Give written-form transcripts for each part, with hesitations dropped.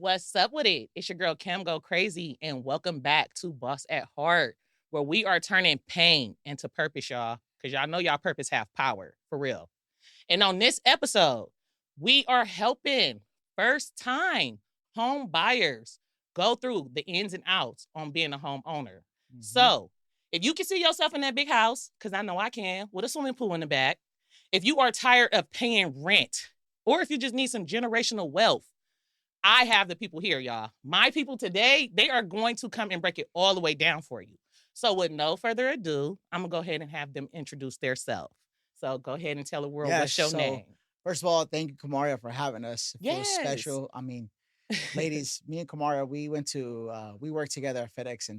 What's up with it? It's your girl Kim Go Crazy, and welcome back to Boss at Heart, where we are turning pain into purpose, y'all. Because y'all know y'all purpose have power, for real. And on this episode, we are helping first-time home buyers go through the ins and outs on being a homeowner. So, if you can see yourself in that big house, because I know I can, with a swimming pool in the back, if you are tired of paying rent, or if you just need some generational wealth, I have the people here, y'all. My people today, they are going to come and break it all the way down for you. So with no further ado, I'm going to go ahead and have them introduce themselves. So go ahead and tell the world what's your name. First of all, thank you, Kamaria, for having us. It feels Yes. special. I mean, ladies, me and Kamaria, we worked together at FedEx in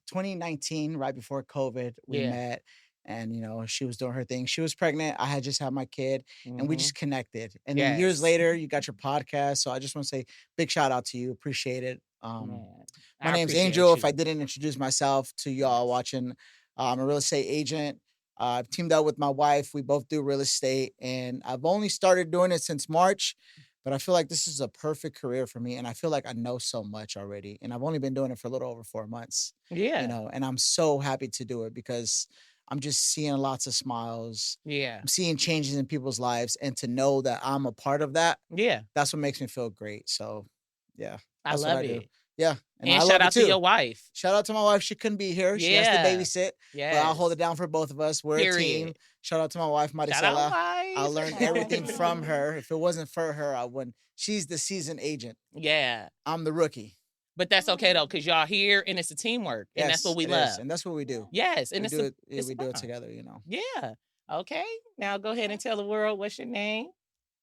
2019, right before COVID. We Yeah. met, and she was doing her thing. She was pregnant. I had just had my kid, and we Mhm. just connected. And then years Yes. later, you got your podcast. So I just want to say big shout out to you. Appreciate it. Man, My I name's appreciate Angel. If you. I didn't introduce myself to y'all Yes. watching, I'm a real estate agent. I've teamed up with my wife. We both do real estate, and I've only started doing it since March, but I feel like this is a perfect career for me, and I feel like I know so much already, and I've only been doing it for a little over 4 months, Yeah. and I'm so happy to do it because I'm just seeing lots of smiles. Yeah. I'm seeing changes in people's lives, and to know that I'm a part of that, Yeah. that's what makes me feel great. So, yeah, I that's what love I do. it. Yeah, and I And love shout it out to too. your wife. Shout out to my wife. She couldn't be here. She has to Yeah. babysit, Yes. but I'll hold it down for both of us. We're a team. Period. Shout out to my wife, Shout out, Maricela. wife. I learned everything from her. If it wasn't for her, I wouldn't. She's the seasoned agent. Yeah. I'm the rookie. But that's okay, though, because y'all here, and it's a teamwork, and that's Yes, what we it love. is, and that's what we do. Yes, and We it's do it. it's We do it fun. together. Yeah. Okay. Now go ahead and tell the world what's your name.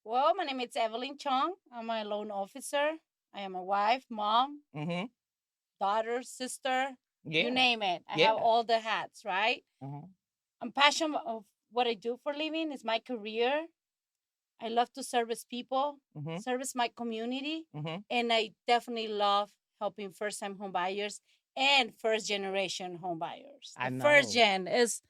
Well, my name is Evelyn Chong. I'm a loan officer. I am a wife, mom, Mm-hmm. daughter, sister, Yeah. you name it. I Yeah. have all the hats, right? Mm-hmm. I'm passionate of what I do for a living. It's my career. I love to service people, Mm-hmm. service my community, Mm-hmm. and I definitely love helping first-time home buyers and first-generation home buyers. I The know. first gen is,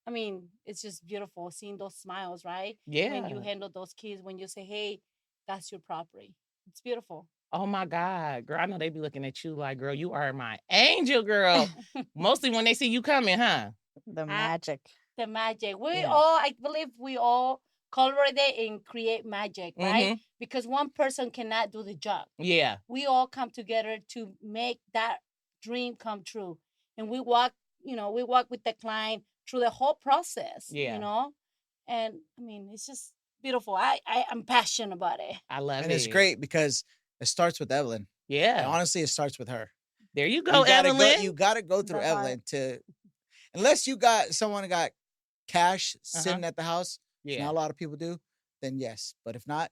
it's just beautiful seeing those smiles, right? Yeah. When you handle those kids, when you say, hey, that's your property. It's beautiful. Oh my God, girl! I know they be looking at you like, girl, you are my angel, girl. Mostly when they see you coming, huh? The magic. The magic. Yeah. I believe we all collaborate and create magic, right? Mhm. Because one person cannot do the job. Yeah. We all come together to make that dream come true. And we walk with the client through the whole process, Yeah. And it's just beautiful. I'm passionate about it. I love And it. it's great because it starts with Evelyn. And Yeah. honestly, it starts with her. There you go, Evelyn. You gotta go through The heart. Evelyn unless someone got cash sitting at the house. which Yeah. Not a lot of people do. Then yes, but if not,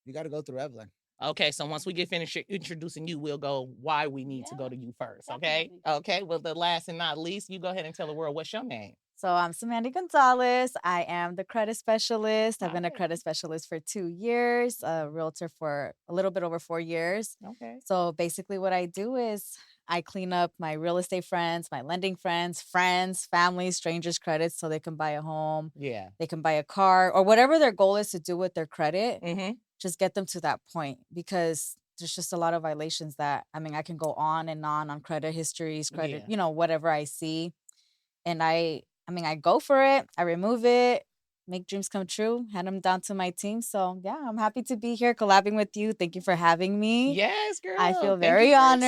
you got to go through Evelyn. Okay, so once we get finished introducing you, we'll go why we need to go to you first. Okay. Definitely. Okay. Well, the last and not least, you go ahead and tell the world what's your name. So I'm Samantha Gonzalez. I am the credit specialist. I've been a Okay. credit specialist for 2 years, a realtor for a little bit over 4 years. Okay. So basically what I do is I clean up my real estate friends, my lending friends, family, strangers' credits so they can buy a home, Yeah. they can buy a car, or whatever their goal is to do with their credit. Mm-hmm. Just get them to that point because there's just a lot of violations that, I can go on and on credit histories, credit, Yeah. whatever I see. And I go for it. I remove it, make dreams come true, hand them down to my team. So yeah, I'm happy to be here collabing with you. Thank you for having me. Yes, girl. I feel Thank very you for honored.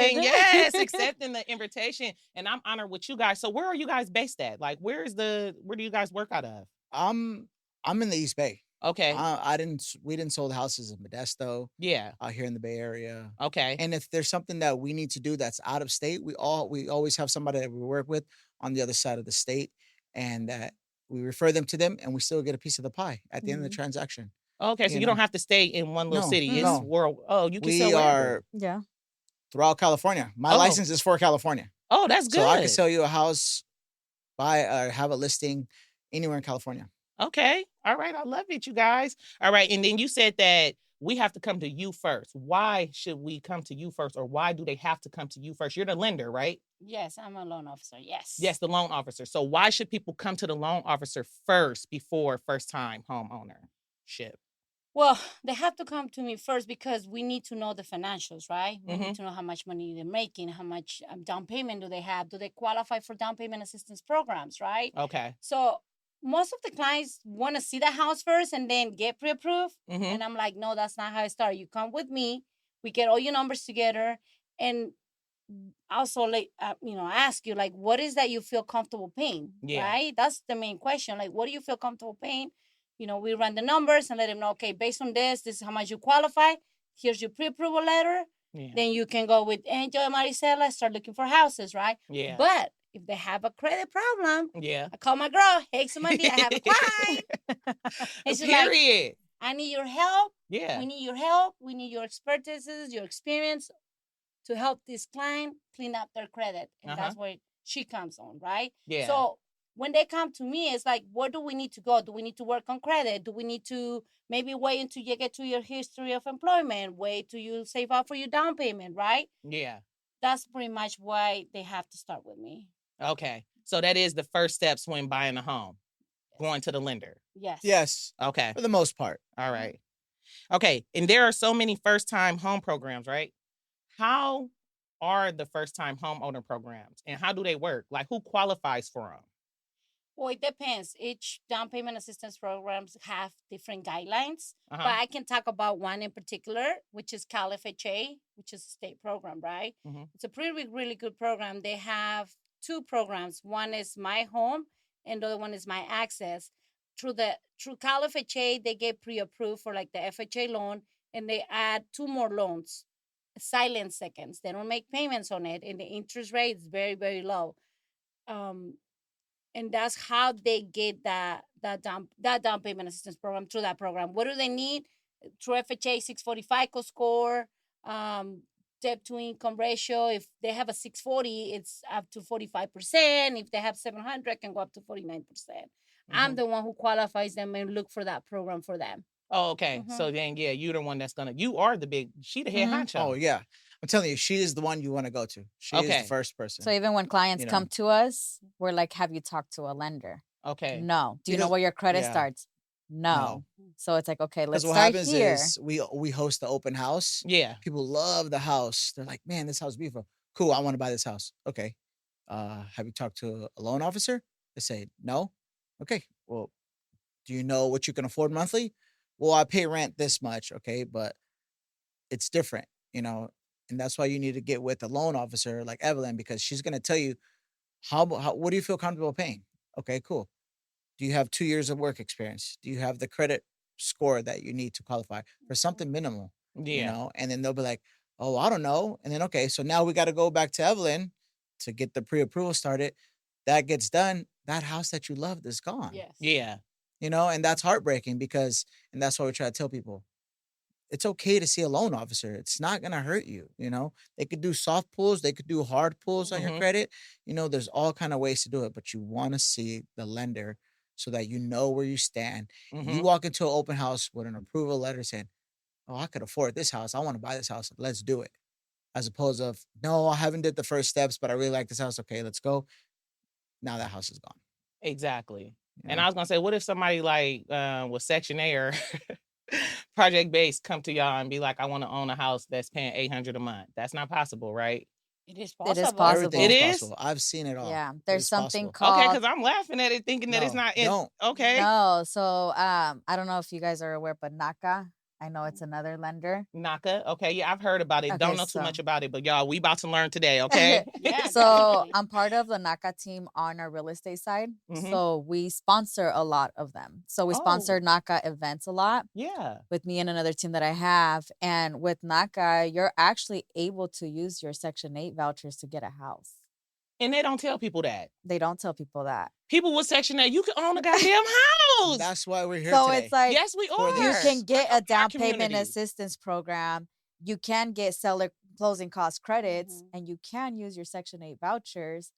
accepting. Yes, accepting the invitation. And I'm honored with you guys. So where are you guys based at? Like, where do you guys work out of? I'm in the East Bay. Okay. We didn't sold houses in Modesto. Yeah. Out here in the Bay Area. Okay. And if there's something that we need to do that's out of state, we always have somebody that we work with on the other side of the state, and that we refer them to them, and we still get a piece of the pie at the end of the transaction. Okay, so you don't have to stay in one little city. It's no. world. Oh, you can We sell wherever. are Yeah. throughout California. My license is for California. Oh, that's good. So I can sell you a house, have a listing anywhere in California. Okay. All right. I love it, you guys. All right. And then you said that we have to come to you first. Why should we come to you first, or why do they have to come to you first? You're the lender, right? Yes, I'm a loan officer. Yes. Yes, the loan officer. So why should people come to the loan officer first before first-time home ownership? Well, they have to come to me first because we need to know the financials, right? We Mhm. need to know how much money they're making, how much down payment do they have, do they qualify for down payment assistance programs, right? Okay. So most of the clients want to see the house first and then get pre-approved. Mhm. And I'm like, no, that's not how it starts. You come with me, we get all your numbers together, and also like ask you like what is that you feel comfortable paying, Yeah. right? That's the main question. Like, what do you feel comfortable paying? We run the numbers and let them know, okay, based on this is how much you qualify. Here's your pre-approval letter. Yeah. Then you can go with Angel and Maricela, start looking for houses, right? Yeah. But if they have a credit problem, Yeah. I call my girl, hey, Samandi, I have a client. And she's like, Period. I need your help. Yeah. We need your help. We need your expertises, your experience to help this client clean up their credit. And that's where she comes on, right? Yeah. So when they come to me, it's like, where do we need to go? Do we need to work on credit? Do we need to maybe wait until you get to your history of employment? Wait till you save up for your down payment, right? Yeah. That's pretty much why they have to start with me. Okay. So that is the first steps when buying a home, going to the lender. Yes. Yes, Okay. for the most part. All right. Okay. And there are so many first-time home programs, right? How are the first-time homeowner programs and how do they work? Like who qualifies for them? Well, it depends. Each down payment assistance programs have different guidelines, but Uh-huh. I can talk about one in particular, which is Cal FHA, which is a state program, right? Mhm. It's a pretty, really good program. They have two programs. One is My Home, and the other one is My Access. Through Cal FHA, they get pre-approved for like the FHA loan, and they add two more loans, silent seconds. They don't make payments on it, and the interest rate is very, very low. And that's how they get that down payment assistance program through that program. What do they need? Through FHA 640 FICO score, debt to income ratio. If they have a 640, it's up to 45%. If they have 700, it can go up to 49%. I'm the one who qualifies them and look for that program for them. Oh, okay. So then, yeah, you're the one you are she the head honcho. Oh yeah, I'm telling you, she is the one you want to go to. She is Okay. the first person. So even when clients You know. come to us, we're like, have you talked to a lender? Okay. No. Do you know Because- where your credit yeah. starts? No. So it's like, okay, let's Because what start happens here. is we host the open house. Yeah. People love the house. They're like, man, this house is beautiful. Cool, I want to buy this house. Okay. Have you talked to a loan officer? They say no. Okay. Well, do you know what you can afford monthly? Well, I pay rent this much. Okay, but it's different, and that's why you need to get with a loan officer like Evelyn because she's gonna tell you how what do you feel comfortable paying? Okay, cool. Do you have 2 years of work experience? Do you have the credit score that you need to qualify for something minimal? Yeah. And then they'll be like, "Oh, I don't know." And then okay, so now we got to go back to Evelyn to get the pre-approval started. That gets done. That house that you loved is gone. Yes. Yeah. And that's heartbreaking and that's why we try to tell people it's okay to see a loan officer. It's not gonna hurt you. They could do soft pulls, they could do hard pulls on your credit. There's all kind of ways to do it, but you want to see the lender so that you know where you stand. You walk into an open house with an approval letter saying, "Oh, I could afford this house. I want to buy this house. Let's do it." As opposed of, "No, I haven't did the first steps, but I really like this house. Okay, let's go." Now that house is gone. Exactly. you And know? I was gonna say, what if somebody like with Section A or project based come to y'all and be like, I want to own a house that's paying $800 a month? That's not possible, right? It is It is possible. possible. Everything It is is? possible. I've seen it all. Yeah. It There's is something possible. Okay, called because I'm laughing at it, thinking that it's No, not. don't. Okay. No. So I don't know if you guys are aware, but NACA, I know it's another lender. NACA. Okay, yeah, I've heard about it. Okay, Don't know too so- much about it, but y'all, we about to learn today, okay? Yeah, So definitely. I'm part of the NACA team on our real estate side. Mhm. So we sponsor a lot of them. So we sponsor Oh. NACA events a lot Yeah. with me and another team that I have. And with NACA, you're actually able to use your Section 8 vouchers to get a house. And they don't tell people that. They don't tell people that. People with Section 8, you can own a goddamn house. That's why we're here So today. it's like Yes, we For are. you this. can get I a know down our payment community. assistance program. You can get seller closing cost credits, Mhm. and you can use your Section 8 vouchers.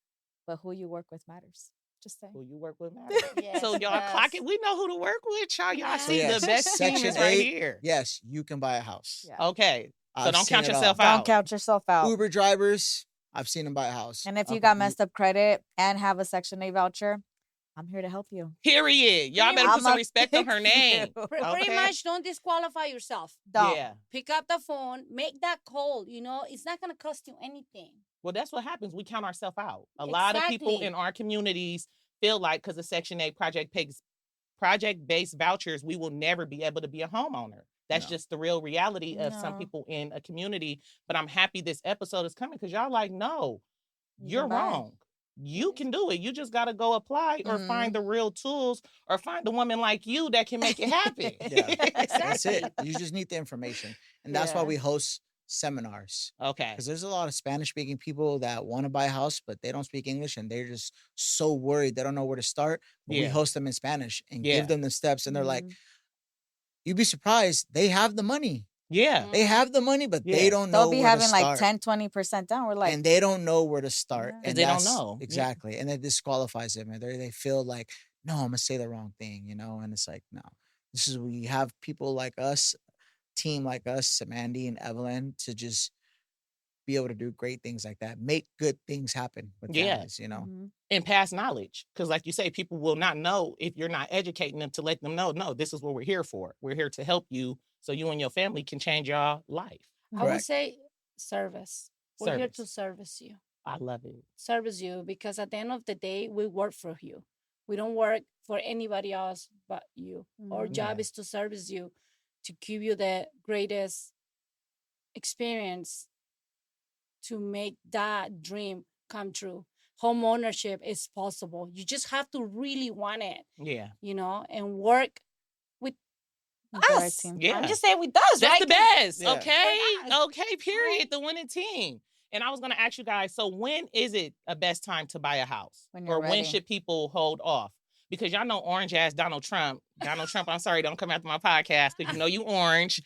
But who you work with matters. Just saying. Who you work with matters. Yes, So it y'all clock does. it. We know who to work with, y'all. Y'all Yeah. So see yes, the best team Section is right 8, here. yes, you can buy a house. Yeah. Okay. So I've don't seen count it all. yourself Don't out. count yourself out. Uber drivers, I've seen them buy a house. And if you Okay, got messed up credit and have a Section 8 voucher, I'm here to help you. Period. Y'all better put some I'ma respect on her fix name. you. Pretty Okay. much, don't disqualify yourself. Don't. Yeah. Pick up the phone, make that call. You know, it's not gonna cost you anything. Well, that's what happens. We count ourselves out. A lot of people Exactly. in our communities feel like because of Section 8 project-based vouchers, we will never be able to be a homeowner. That's No. just the real reality of some No. people in a community. But I'm happy this episode is coming because y'all like, no, You you're can buy. wrong. You can do it. You just got to go apply or find the real tools or find a woman like you that can make it happen. Yeah. That's it. Exactly. You just need the information. And that's why Yeah. we host seminars. Okay. Because there's a lot of Spanish speaking people that want to buy a house, but they don't speak English and they're just so worried. They don't know where to start. But we Yeah. host them in Spanish and Yeah. give them the steps. And they're like, Mhm. you'd be surprised. They have the money. Yeah. They have the money, but Yeah. they don't know They'll be where having to like start. 10, 20% down. We're like, And they don't know where to start. Yeah. 'Cause And they don't that's- know. Yeah. Exactly. And it disqualifies them. And they feel like, no, I'm going to say the wrong thing, you know? And it's like, no. We have people like us, team like us, Mandy and Evelyn, to just be able to do great things like that. Make good things happen with Yeah. families, you know? Mhm. And pass knowledge. Because like you say, people will not know if you're not educating them to let them know, no, this is what we're here for. We're here to help you so you and your family can change your life. I would Correct. say service. We're here to service you. I love it. Service you because at the end of the day, we work for you. We don't work for anybody else but you. Our Mhm. job Yeah. is to service you, to give you the greatest experience to make that dream come true. Home ownership is possible. You just have to really want it, Yeah. you know, and work with With the right us. team. Yeah. I'm just saying with us, That's right? the best. Yeah. Okay. With us, Okay. Period. The winning team. And I was going to ask you guys, so when is it a best time to buy a house? When you're Or when ready. should people hold off? Because y'all know orange ass Donald Trump. Donald Trump, I'm sorry, don't come after my podcast because you know you orange.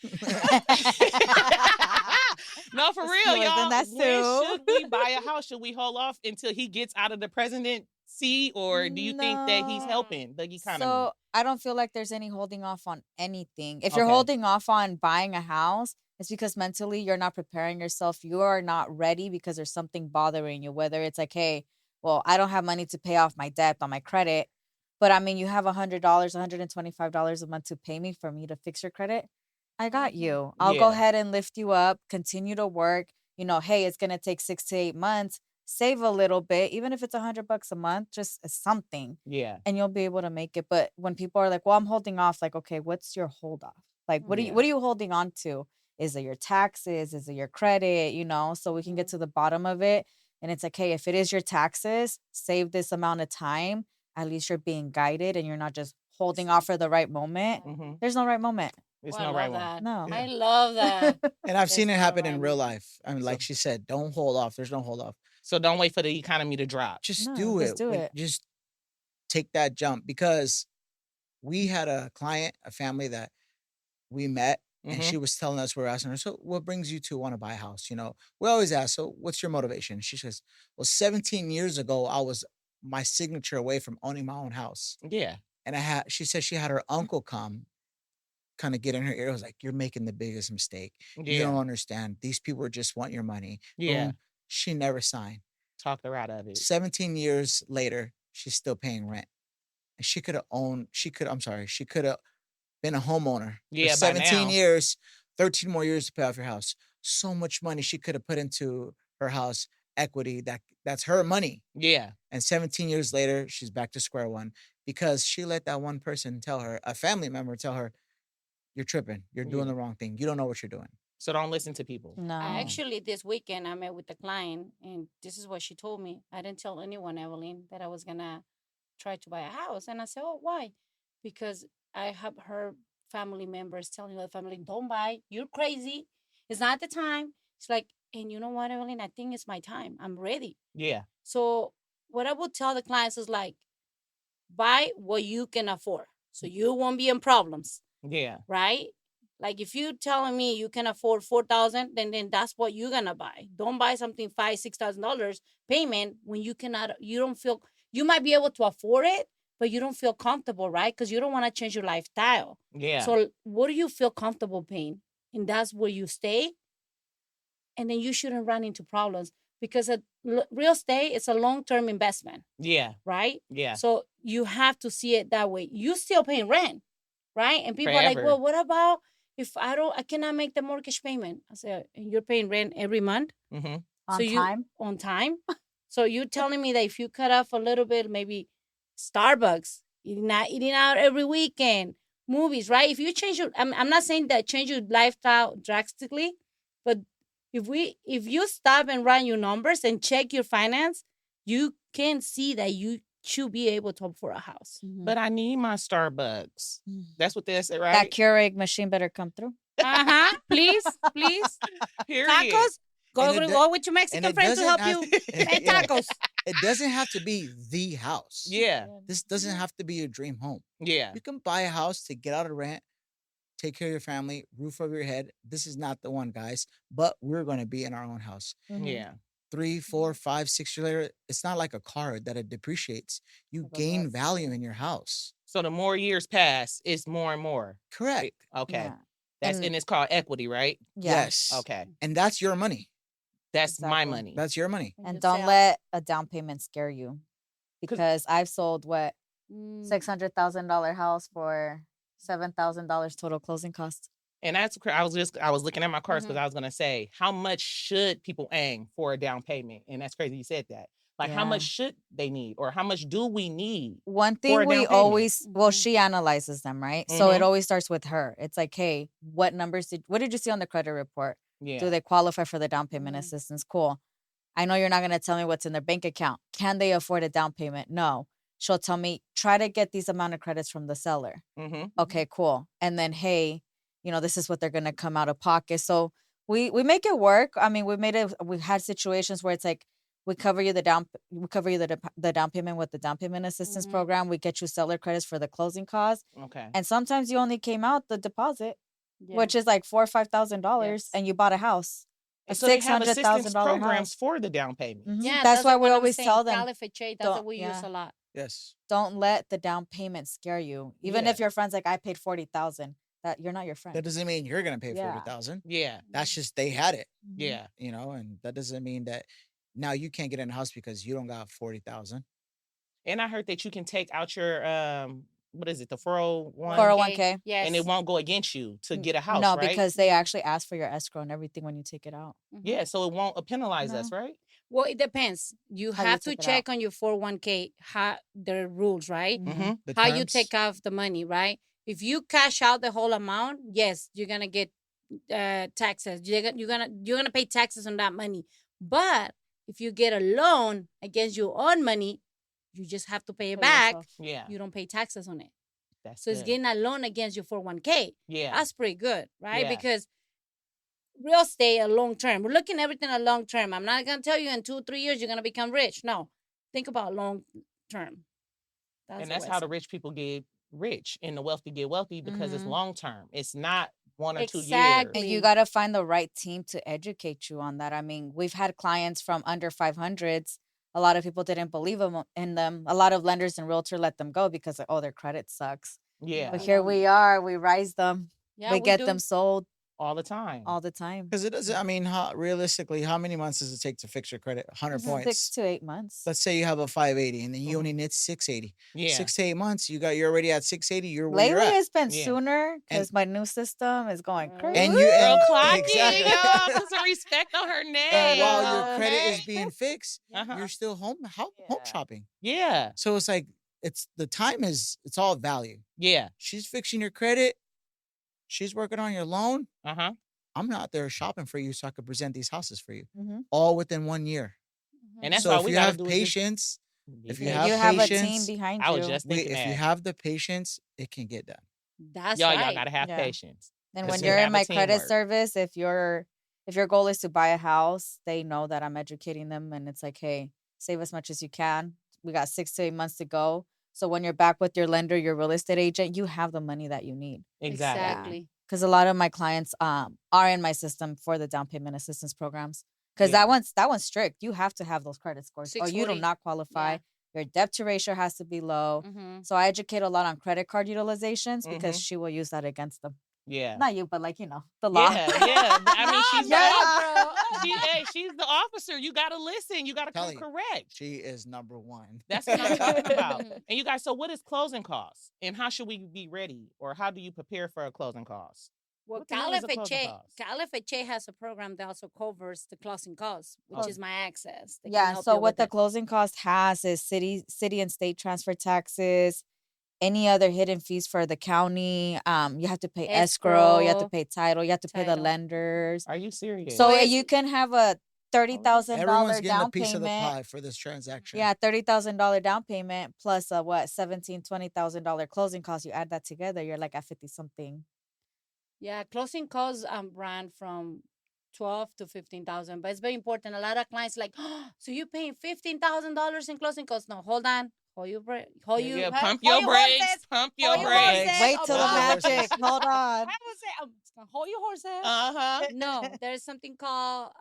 No, for real, Listen, y'all. that's When true. should we buy a house? Should we hold off until he gets out of the presidency? Or do you think that he's No. helping the economy? So I don't feel like there's any holding off on anything. If you're Okay. holding off on buying a house, it's because mentally you're not preparing yourself. You are not ready because there's something bothering you. Whether it's like, hey, well, I don't have money to pay off my debt on my credit, but I mean, you have $100, $125 a month to pay me for me to fix your credit. I got you. I'll go Yeah. ahead and lift you up, continue to work. You know, hey, it's going to take 6 to 8 months. Save a little bit, even if it's $100 a month, just something, Yeah. and you'll be able to make it. But when people are like, well, I'm holding off, like, okay, what's your hold off? Like, what Yeah. are you holding on to? Is it your taxes? Is it your credit? You know, so we can get to the bottom of it. And it's like, hey, if it is your taxes, save this amount of time. At least you're being guided and you're not just holding off for the right moment. Hmm. There's no right moment. It's Well, no I right love one. that. No. I love that. And I've seen it There's no happen in right real moment. life. I mean, like she said, don't hold off. There's no hold off. So don't wait for the economy to drop. Just No, do just it. do it. Just take that jump, because we had a client, a family that we met, and Mhm. she was telling us, we're asking her, so what brings you to want to buy a house? You know, we always ask, so what's your motivation? She says, well, 17 years ago, I was my signature away from owning my own house. Yeah. And she said she had her uncle come kind of get in her ear. I was like, you're making the biggest mistake. You Yeah. don't understand. These people just want your money. Yeah. Boom. She never signed. Talked her out of it. 17 years later, she's still paying rent. And she could have been a homeowner Yeah, for by 17 now. years, 13 more years to pay off your house. So much money she could have put into her house, equity, that's her money. Yeah. And 17 years later, she's back to square one because she let that one person tell her, a family member tell her, you're tripping. You're doing Yeah. the wrong thing. You don't know what you're doing. So don't listen to people. No. Actually, this weekend I met with the client, and this is what she told me. I didn't tell anyone, Evelyn, that I was gonna try to buy a house. And I said, oh, why? Because I have heard family members telling the family, don't buy. You're crazy. It's not the time. It's like, and you know what, Evelyn? I think it's my time. I'm ready. Yeah. So what I would tell the clients is like, buy what you can afford, so you won't be in problems, Yeah. right? Like if you telling me you can afford 4,000, then that's what you're gonna buy. Don't buy something $5,000-$6,000 payment when you cannot. You don't feel. You might be able to afford it, but you don't feel comfortable, right? Because you don't want to change your lifestyle. Yeah. So what do you feel comfortable paying? And that's where you stay. And then you shouldn't run into problems. because real estate is a long-term investment, Yeah. right? Yeah. So you have to see it that way. You still paying rent, right? And people are like, Forever. well, what about if I cannot make the mortgage payment? I said, and you're paying rent every month? Mm-hmm. On time. So you telling me that if you cut off a little bit, maybe Starbucks, eating out every weekend, movies, right? If you change your, I'm not saying that change your lifestyle drastically, but if you stop and run your numbers and check your finance, you can see that you should be able to afford a house. But I need my Starbucks. That's what they said, right? That Keurig machine better come through. Please. Period. Tacos. Go with your Mexican friend to help you make Yeah. tacos. It doesn't have to be the house. Yeah. This doesn't have to be your dream home. Yeah. You can buy a house to get out of rent, take care of your family, roof over your head. This is not the one, guys, but we're going to be in our own house. Yeah. 3, 4, 5, 6 years later, it's not like a car that it depreciates. You gain value in your house. So the more years pass, it's more and more. Correct. Okay. Yeah. And it's called equity, right? Yeah. Yes. Okay. And that's your money. That's my Exactly. money. That's your money. And Just don't sell. let a down payment scare you, because I've sold $600,000 house for $7,000 total closing costs. And that's I was looking at my cards because I was gonna say, how much should people aim for a down payment? And that's crazy you said that. Like, how much should they need, or how much do we need? One for a thing down we payment? always, well, she analyzes them, right? So it always starts with her. It's like, hey, what did you see on the credit report? Yeah. Do they qualify for the down payment assistance? Cool. I know you're not going to tell me what's in their bank account. Can they afford a down payment? No. She'll tell me, try to get these amount of credits from the seller. Okay, cool. And then, hey, this is what they're going to come out of pocket. So we make it work. I mean, we've had situations where it's like, we cover you the down payment with the down payment assistance program. We get you seller credits for the closing costs. Okay. And sometimes you only came out the deposit, which is like $4,000 or $5,000, and you bought a house. And so they have assistance $600,000 programs house. for the down payment. Yeah, That's why we what I'm always saying. tell them, Calificate, that's what we use a lot. Yes. don't let the down payment scare you. Even if your friend's like, I paid $40,000, that you're not your friend. That doesn't mean you're gonna pay 40,000. Yeah. That's just they had it. Yeah. And that doesn't mean that now you can't get in a house because you don't got 40,000. And I heard that you can take out your what is it, the 401? 401k. Yes. And it won't go against you to get a house, No, right? because they actually ask for your escrow and everything when you take it out. Yeah, so it won't penalize us, right? Well, it depends. You How you have to take it check on your 401k the rules, right? The How you terms. take off the money, right? If you cash out the whole amount, yes, you're gonna get taxes. You're gonna pay taxes on that money. But if you get a loan against your own money, you just have to pay it back. Yeah. You don't pay taxes on it. That's So it's getting a loan against your 401k. Yeah. That's pretty good, right? Yeah. Because real estate long term. We're looking at everything at long term. I'm not gonna tell you in 2-3 years you're gonna become rich. No, think about long term. And that's how the rich people get rich and the wealthy get wealthy, because it's long term. It's not 1 or 2 years. Exactly. And you got to find the right team to educate you on that. I mean, we've had clients from under 500s. A lot of people didn't believe in them. A lot of lenders and realtor let them go because, their credit sucks. Yeah. But here we are. We rise them. Yeah, we get do. them sold All the time. all the time. Because it doesn't, I mean, realistically, how many months does it take to fix your credit? 100 points. 6 to 8 months. Let's say you have a 580 and then you only need 680. Yeah. 6 to 8 months, you're already at 680. You're where you're Lately, at. it's been Yeah. sooner because my new system is going crazy. And Girl, clock exactly. it, y'all. Put some respect on her name. And while your credit okay? is being fixed, Uh-huh. you're still home shopping. Yeah. So it's like it's all value. Yeah. She's fixing your credit. She's working on your loan. Uh-huh. I'm not there shopping for you so I could present these houses for you. Mhm. All within 1 year. And that's So all if we you gotta have do patience, is if you just- You have have a team patience, behind I you. was just thinking if that. you have the patience, it can get done. That's y'all right. gotta have Yeah. patience. And Because when we you're have in a my credit teamwork. service, if your goal is to buy a house, they know that I'm educating them, and it's like, hey, save as much as you can. We got 6 to 8 months to go. So when you're back with your lender, your real estate agent, you have the money that you need. Exactly. Because a lot of my clients are in my system for the down payment assistance programs. Because Yeah. that one's strict. You have to have those credit scores, or you do 640. not qualify. Yeah. Your debt to ratio has to be low. So I educate a lot on credit card utilizations because she will use that against them. Yeah. Not you, but the law. Yeah, yeah. I mean, she's Yeah. right. She's the officer. You gotta listen. You gotta come Telling you. correct. She is number one. That's what I'm talking about. And you guys, so what is closing costs? And how should we be ready? Or how do you prepare for a closing cost? Well, What the hell is a closing cost? Cal FHA has a program that also covers the closing costs, which is my access. They can Yeah. help So you what with the it. closing cost has is city and state transfer taxes, any other hidden fees for the county. You have to pay escrow, you have to Escrow, pay title, you have to pay the title. lenders. Are you serious? So it's- you can have a $30,000 Everyone's getting a down piece of the payment. pie for this transaction. Yeah, $30,000 down payment plus a what $17,000-$20,000 closing costs. You add that together, you're like at 50 something. Yeah, closing costs ran from 12 to 15,000, but it's very important. A lot of clients like, oh, so you're paying $15,000 in closing costs? No, hold on, hold your break, hold you, Yeah, huh? pump Hold your brakes. horses. Pump your Hold your brakes. horses. Wait till the Hold your magic. horses. Hold on. I would say, hold your horses. Uh-huh. No, there's something called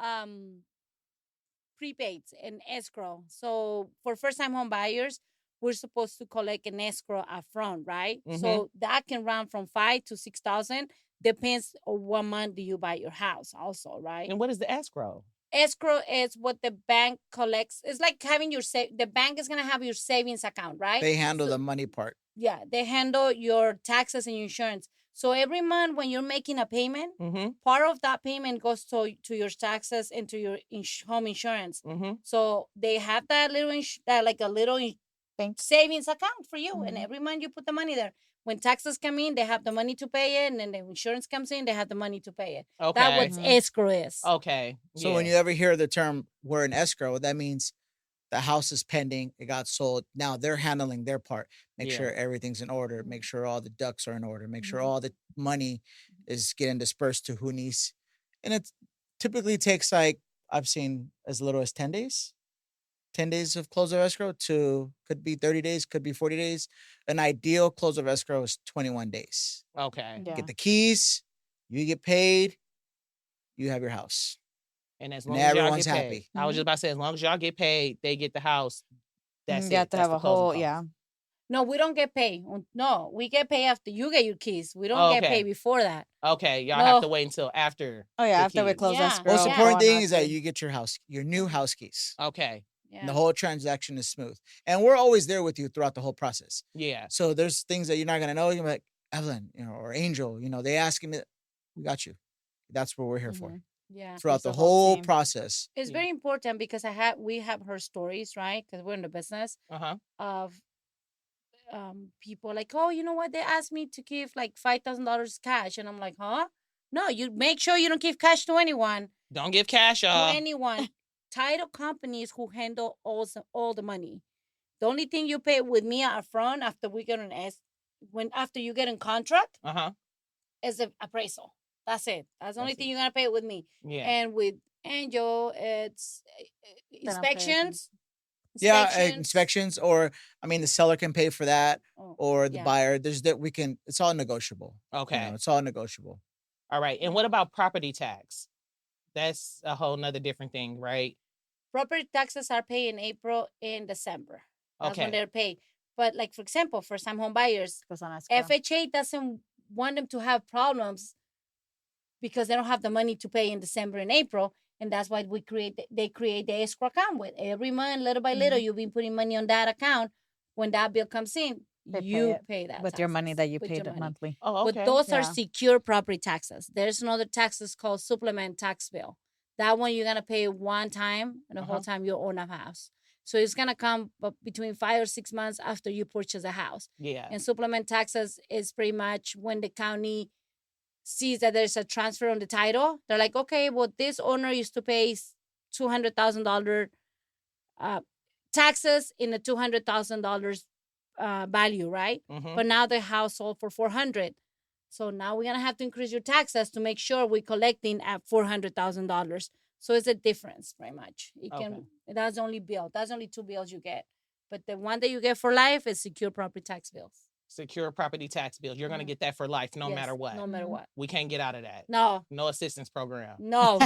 prepaids and escrow. So for first-time home buyers, we're supposed to collect an escrow upfront, right? So that can run from 5 to 6,000. Depends on what month do you buy your house, also, right? And what is the escrow? Escrow is what the bank collects. It's like having your the bank is gonna have your savings account, right? They handle the money part. Yeah, they handle your taxes and your insurance. So every month when you're making a payment, part of that payment goes to your taxes and to your home insurance. So they have that little like a little Bank savings account for you, and every month you put the money there. When taxes come in, they have the money to pay it, and then the insurance comes in, they have the money to pay it. Okay. That's what escrow is. Okay. So when you ever hear the term "we're in escrow," that means the house is pending, it got sold. Now they're handling their part. Make sure everything's in order. Make sure all the ducks are in order. Make sure all the money is getting dispersed to who needs. And it typically takes like, I've seen as little as 10 days. 10 days of close of escrow to could be 30 days, could be 40 days. An ideal close of escrow is 21 days. Okay. Yeah. Get the keys, you get paid, you have your house. And as And long as y'all everyone's get paid, happy. I was just about to say, as long as y'all get paid, they get the house. That's it. You have to That's have the a closing whole, cost. yeah. No, we don't get paid. No, we get paid after you get your keys. We don't get Okay. paid before that. Okay, y'all No. have to wait until after. Oh yeah, the after we keys. close Yeah. escrow. Most Yeah. important go on thing is that market. you get your new house keys. Okay. Yeah. And the whole transaction is smooth. And we're always there with you throughout the whole process. Yeah. So there's things that you're not gonna know. You're like, Evelyn, or Angel, they asking me, we got you. That's what we're here for. Yeah. Throughout It's the the whole whole team. process. It's very important because we have heard stories, right? Because we're in the business of people like, oh, you know what? They asked me to give like $5,000 cash, and I'm like, huh? No, you make sure you don't give cash to anyone. Don't give cash, To y'all. anyone. Title companies who handle all the money. The only thing you pay with me up front after we get after you get in contract is the appraisal. That's it. That's the only thing you're gonna pay with me. Yeah. And with Angel, it's inspections. Yeah, inspections, or the seller can pay for that, or the yeah. buyer. It's all negotiable. Okay. It's all negotiable. All right. And what about property tax? That's a whole nother different thing, right? Property taxes are paid in April and December. That's when Okay. they're paid. But like, for example, first-time home buyers, Goes on escrow. FHA doesn't want them to have problems because they don't have the money to pay in December and April. And that's why they create the escrow account with every month, little by little, you've been putting money on that account. When that bill comes in, you pay that with your money that you with paid your money. monthly. Oh, okay. But those are Yeah. secure property taxes. There's another taxes called supplement tax bill. That one you're gonna pay one time, and the whole time you own a house. So it's gonna come between 5 or 6 months after you purchase a house. Yeah. And supplement taxes is pretty much when the county sees that there's a transfer on the title. They're like, okay, well, this owner used to pay $200,000 taxes in a $200,000 value, right? But now the house sold for $400,000. So now we're gonna have to increase your taxes to make sure we're collecting at $400,000. So it's a difference, pretty much. That's only bill. That's only 2 bills you get. But the one that you get for life is secure property tax bills. Secure property tax bills. You're going to get that for life no matter what. No matter what. We can't get out of that. No. No assistance program. No.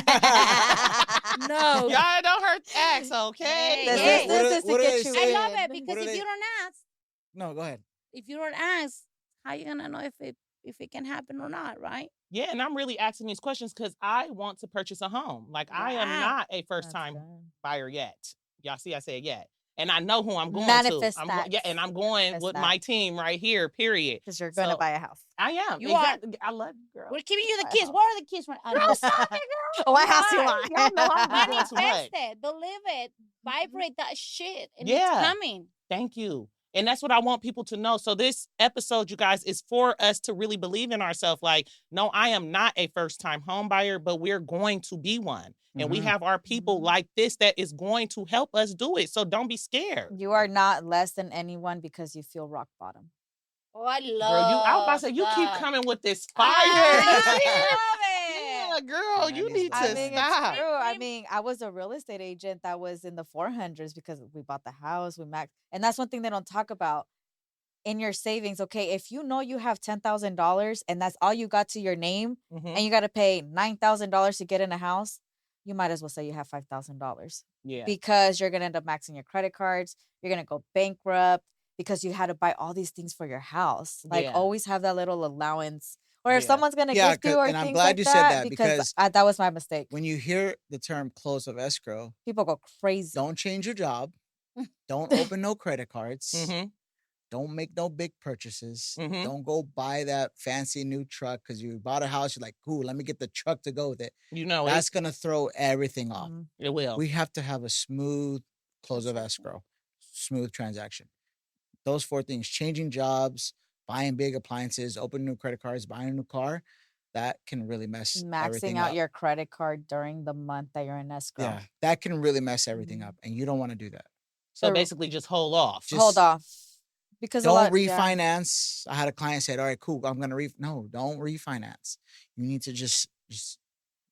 No. Y'all don't hurt ask, okay? Hey, This is to what do get they you say? I love in. it because if you don't ask, No, go ahead. how you gonna know if if it can happen or not, right? Yeah, and I'm really asking these questions because I want to purchase a home. Like, I am Wow. not a That's first-time good. buyer yet. Y'all see I said yet. And I know who I'm going Manifest to. that. Yeah, and I'm going Manifest with that. my team right here, period. Because you're going to So, buy a house. I am. You are. exactly. I love you, girl. We're giving you the Buy a keys. house. What are the keys? Girl, stop it, girl. What house you are. want? Y'all know I'm doing too Manifest much. it. Believe it. Vibrate that shit. And Yeah. it's coming. Thank you. And that's what I want people to know. So this episode, you guys, is for us to really believe in ourselves. Like, no, I am not a first-time home buyer, but we're going to be one. And we Mhm. have our people Mhm. like this that is going to help us do it. So don't be scared. You are not less than anyone because you feel rock bottom. Oh, I love Girl, I was about to say, you keep that. coming with this fire. I You see it? love Yeah, it. girl, Man, you these need guys. to I mean, stop. it's true. I mean, I was a real estate agent that was in the 400s because we bought the house, we maxed. And that's one thing they don't talk about in your savings. Okay, if you know you have $10,000 and that's all you got to your name Mhm. and you got to pay $9,000 to get in a house, you might as well say you have $5,000 Yeah. because you're going to end up maxing your credit cards. You're going to go bankrupt because you had to buy all these things for your house. Like, Yeah. always have that little allowance. Or if Yeah. someone's going to Yeah, gift you or and I'm things glad like you said that because because that was my mistake. when you hear the term close of escrow, People go crazy. don't change your job. Don't open no credit cards. Mhm. Don't make no big purchases. Mhm. Don't go buy that fancy new truck because you bought a house. You're like, cool, let me get the truck to go with it. You know That's going to throw everything off. Mhm. it will. We have to have a smooth close of escrow, smooth transaction. Those four things: changing jobs, buying big appliances, opening new credit cards, buying a new car, that can really mess everything Maxing out up. your credit card during the month that you're in escrow. Yeah, that can really mess everything Mhm. up, and you don't want to do that. So So- basically just hold off. Hold Just off. Because a don't lot, yeah. refinance. I had a client said, "All right, cool, I'm gonna no, don't refinance. You need to just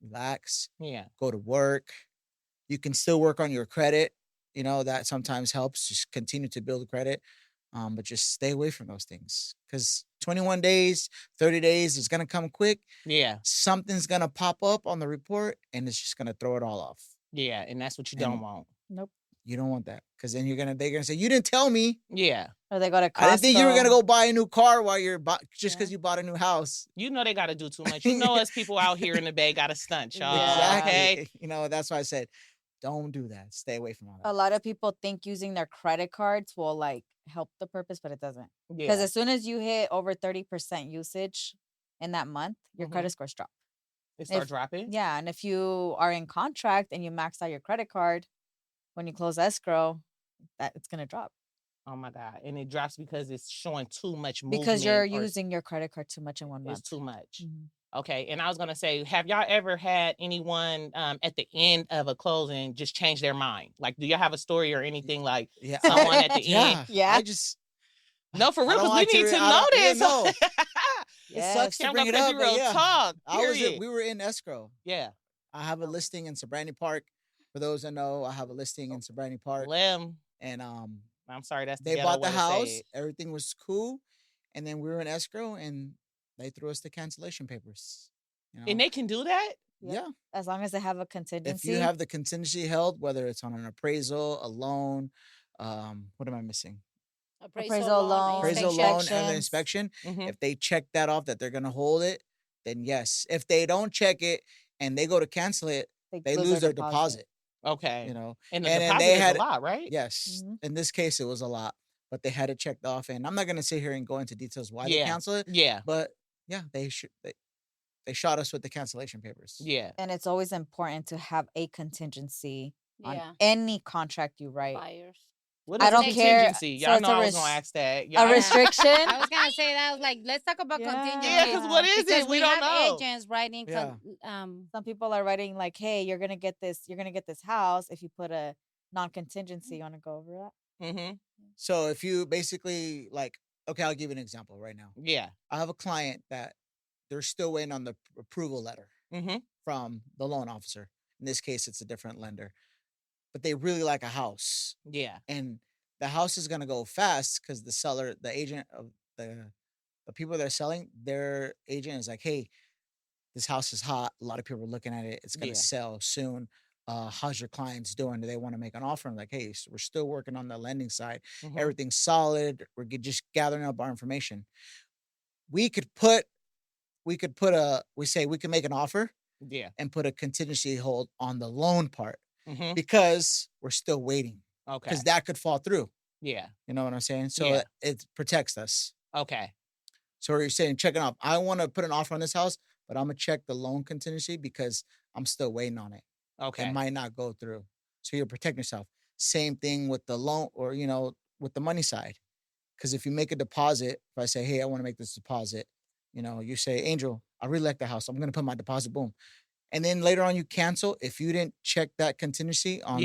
relax, Yeah. go to work. You can still work on your credit. You know that sometimes helps. Just continue to build credit, but just stay away from those things because 21 days, 30 days is gonna come quick. Yeah. Something's gonna pop up on the report, and it's just gonna throw it all off. Yeah. And that's what you And- don't want. Nope. You don't want that because then they're gonna say you didn't tell me. Yeah. Or they go to Costco. I didn't think you were gonna go buy a new car while you're just because Yeah. you bought a new house. You know they got to do too much. You know us people out here in the Bay got to stunt, y'all. Exactly. Okay. You know, that's why I said, don't do that. Stay away from all that. A lot of people think using their credit cards will like help the purpose, but it doesn't. Because Yeah. as soon as you hit over 30% usage in that month, your Mhm. credit scores drop. They start if- dropping. Yeah. And if you are in contract and you max out your credit card, when you close escrow, that it's gonna drop. Oh my God. And it drops because it's showing too much movement. Because you're or using your credit card too much in one It's month. too much. Mhm. Okay. And I was going to say, have y'all ever had anyone at the end of a closing just change their mind? Like, do y'all have a story or anything like Yeah. someone at the yeah. end? Yeah. I just No, for I real, don't because like we need to I know don't- yeah, this. no. It Yes. sucks to Cam bring go it crazy up, but real yeah. talk. We Period. were in escrow. Yeah. I have a listing in Sobrani Park. For those that know, I have a listing in Sobrani Park. Lem. And I'm sorry, that's the they ghetto bought the way to say house. it. Everything was cool. And then we were in escrow and they threw us the cancellation papers. You know? And they can do that? yeah. As long as they have a contingency. If you have the contingency held, whether it's on an appraisal, a loan, what am I missing? Appraisal loan, Appraisal loan and the inspections. inspection. Mhm. If they check that off that they're gonna hold it, then yes. If they don't check it and they go to cancel it, they lose their deposit. Okay. You know, And the and then deposit they is had a lot, right? yes. Mhm. In this case, it was a lot, but they had it checked off, and I'm not gonna sit here and go into details why they Yeah. cancel it. Yeah. But yeah, they shot us with the cancellation papers. Yeah. And it's always important to have a contingency on Yeah. any contract you write. Buyers. What I is a don't care. contingency? So Y'all it's know a I was gonna res- ask that. A Y'all- restriction. I was gonna say that. I was like, let's talk about Yeah. contingency. Yeah, because what is Because it? We don't have know. agents writing. Yeah. Some people are writing like, "Hey, you're gonna get this. You're gonna get this house if you put a non-contingency." You want to go over that? Mm-hmm. So if you basically okay, I'll give you an example right now. Yeah. I have a client that they're still waiting on the approval letter Mm-hmm. from the loan officer. In this case, it's a different lender, but they really like a house, Yeah. and the house is gonna go fast because the seller, the agent of the people that are selling, their agent is like, "Hey, this house is hot. A lot of people are looking at it. It's gonna Yeah. sell soon. How's your clients doing? Do they want to make an offer?" I'm like, "Hey, so we're still working on the lending side. Mhm. Everything's solid. We're just gathering up our information. We could put we could we can make an offer Yeah. and put a contingency hold on the loan part Mm-hmm. because we're still waiting. Okay. Because that could fall through. Yeah. You know what I'm saying? So Yeah. it protects us. Okay. So you're saying checking off. I want to put an offer on this house, but I'm gonna check the loan contingency because I'm still waiting on it. Okay. It might not go through. So you're protecting yourself. Same thing with the loan or with the money side. Because if you make a deposit, if I say, hey, I want to make this deposit, you say, Angel, I really like the house. I'm gonna put my deposit, boom. And then later on you cancel. If you didn't check that contingency on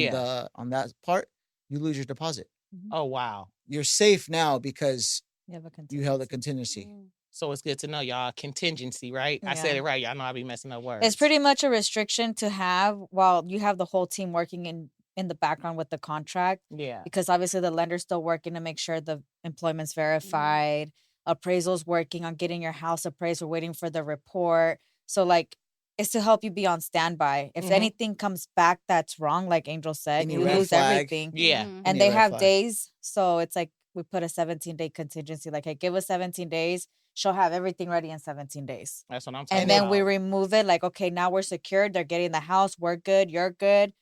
on that part, you lose your deposit. Oh wow. You're safe now because You you held a contingency. So it's good to know, y'all. Contingency, right? I said it right. Y'all know I be messing up words. It's pretty much a restriction to have while you have the whole team working in the background with the contract. Yeah. Because obviously the lender's still working to make sure the employment's verified. Appraisal's working on getting your house appraised. We're waiting for the report. So like it's to help you be on standby. If anything comes back that's wrong, like Angel said, you lose everything. Yeah. And they have days. So it's like we put a 17-day contingency. Like, hey, give us 17 days. She'll have everything ready in 17 days. That's what I'm talking about. And then we remove it. Like, okay, now we're secured. They're getting the house. We're good. You're good.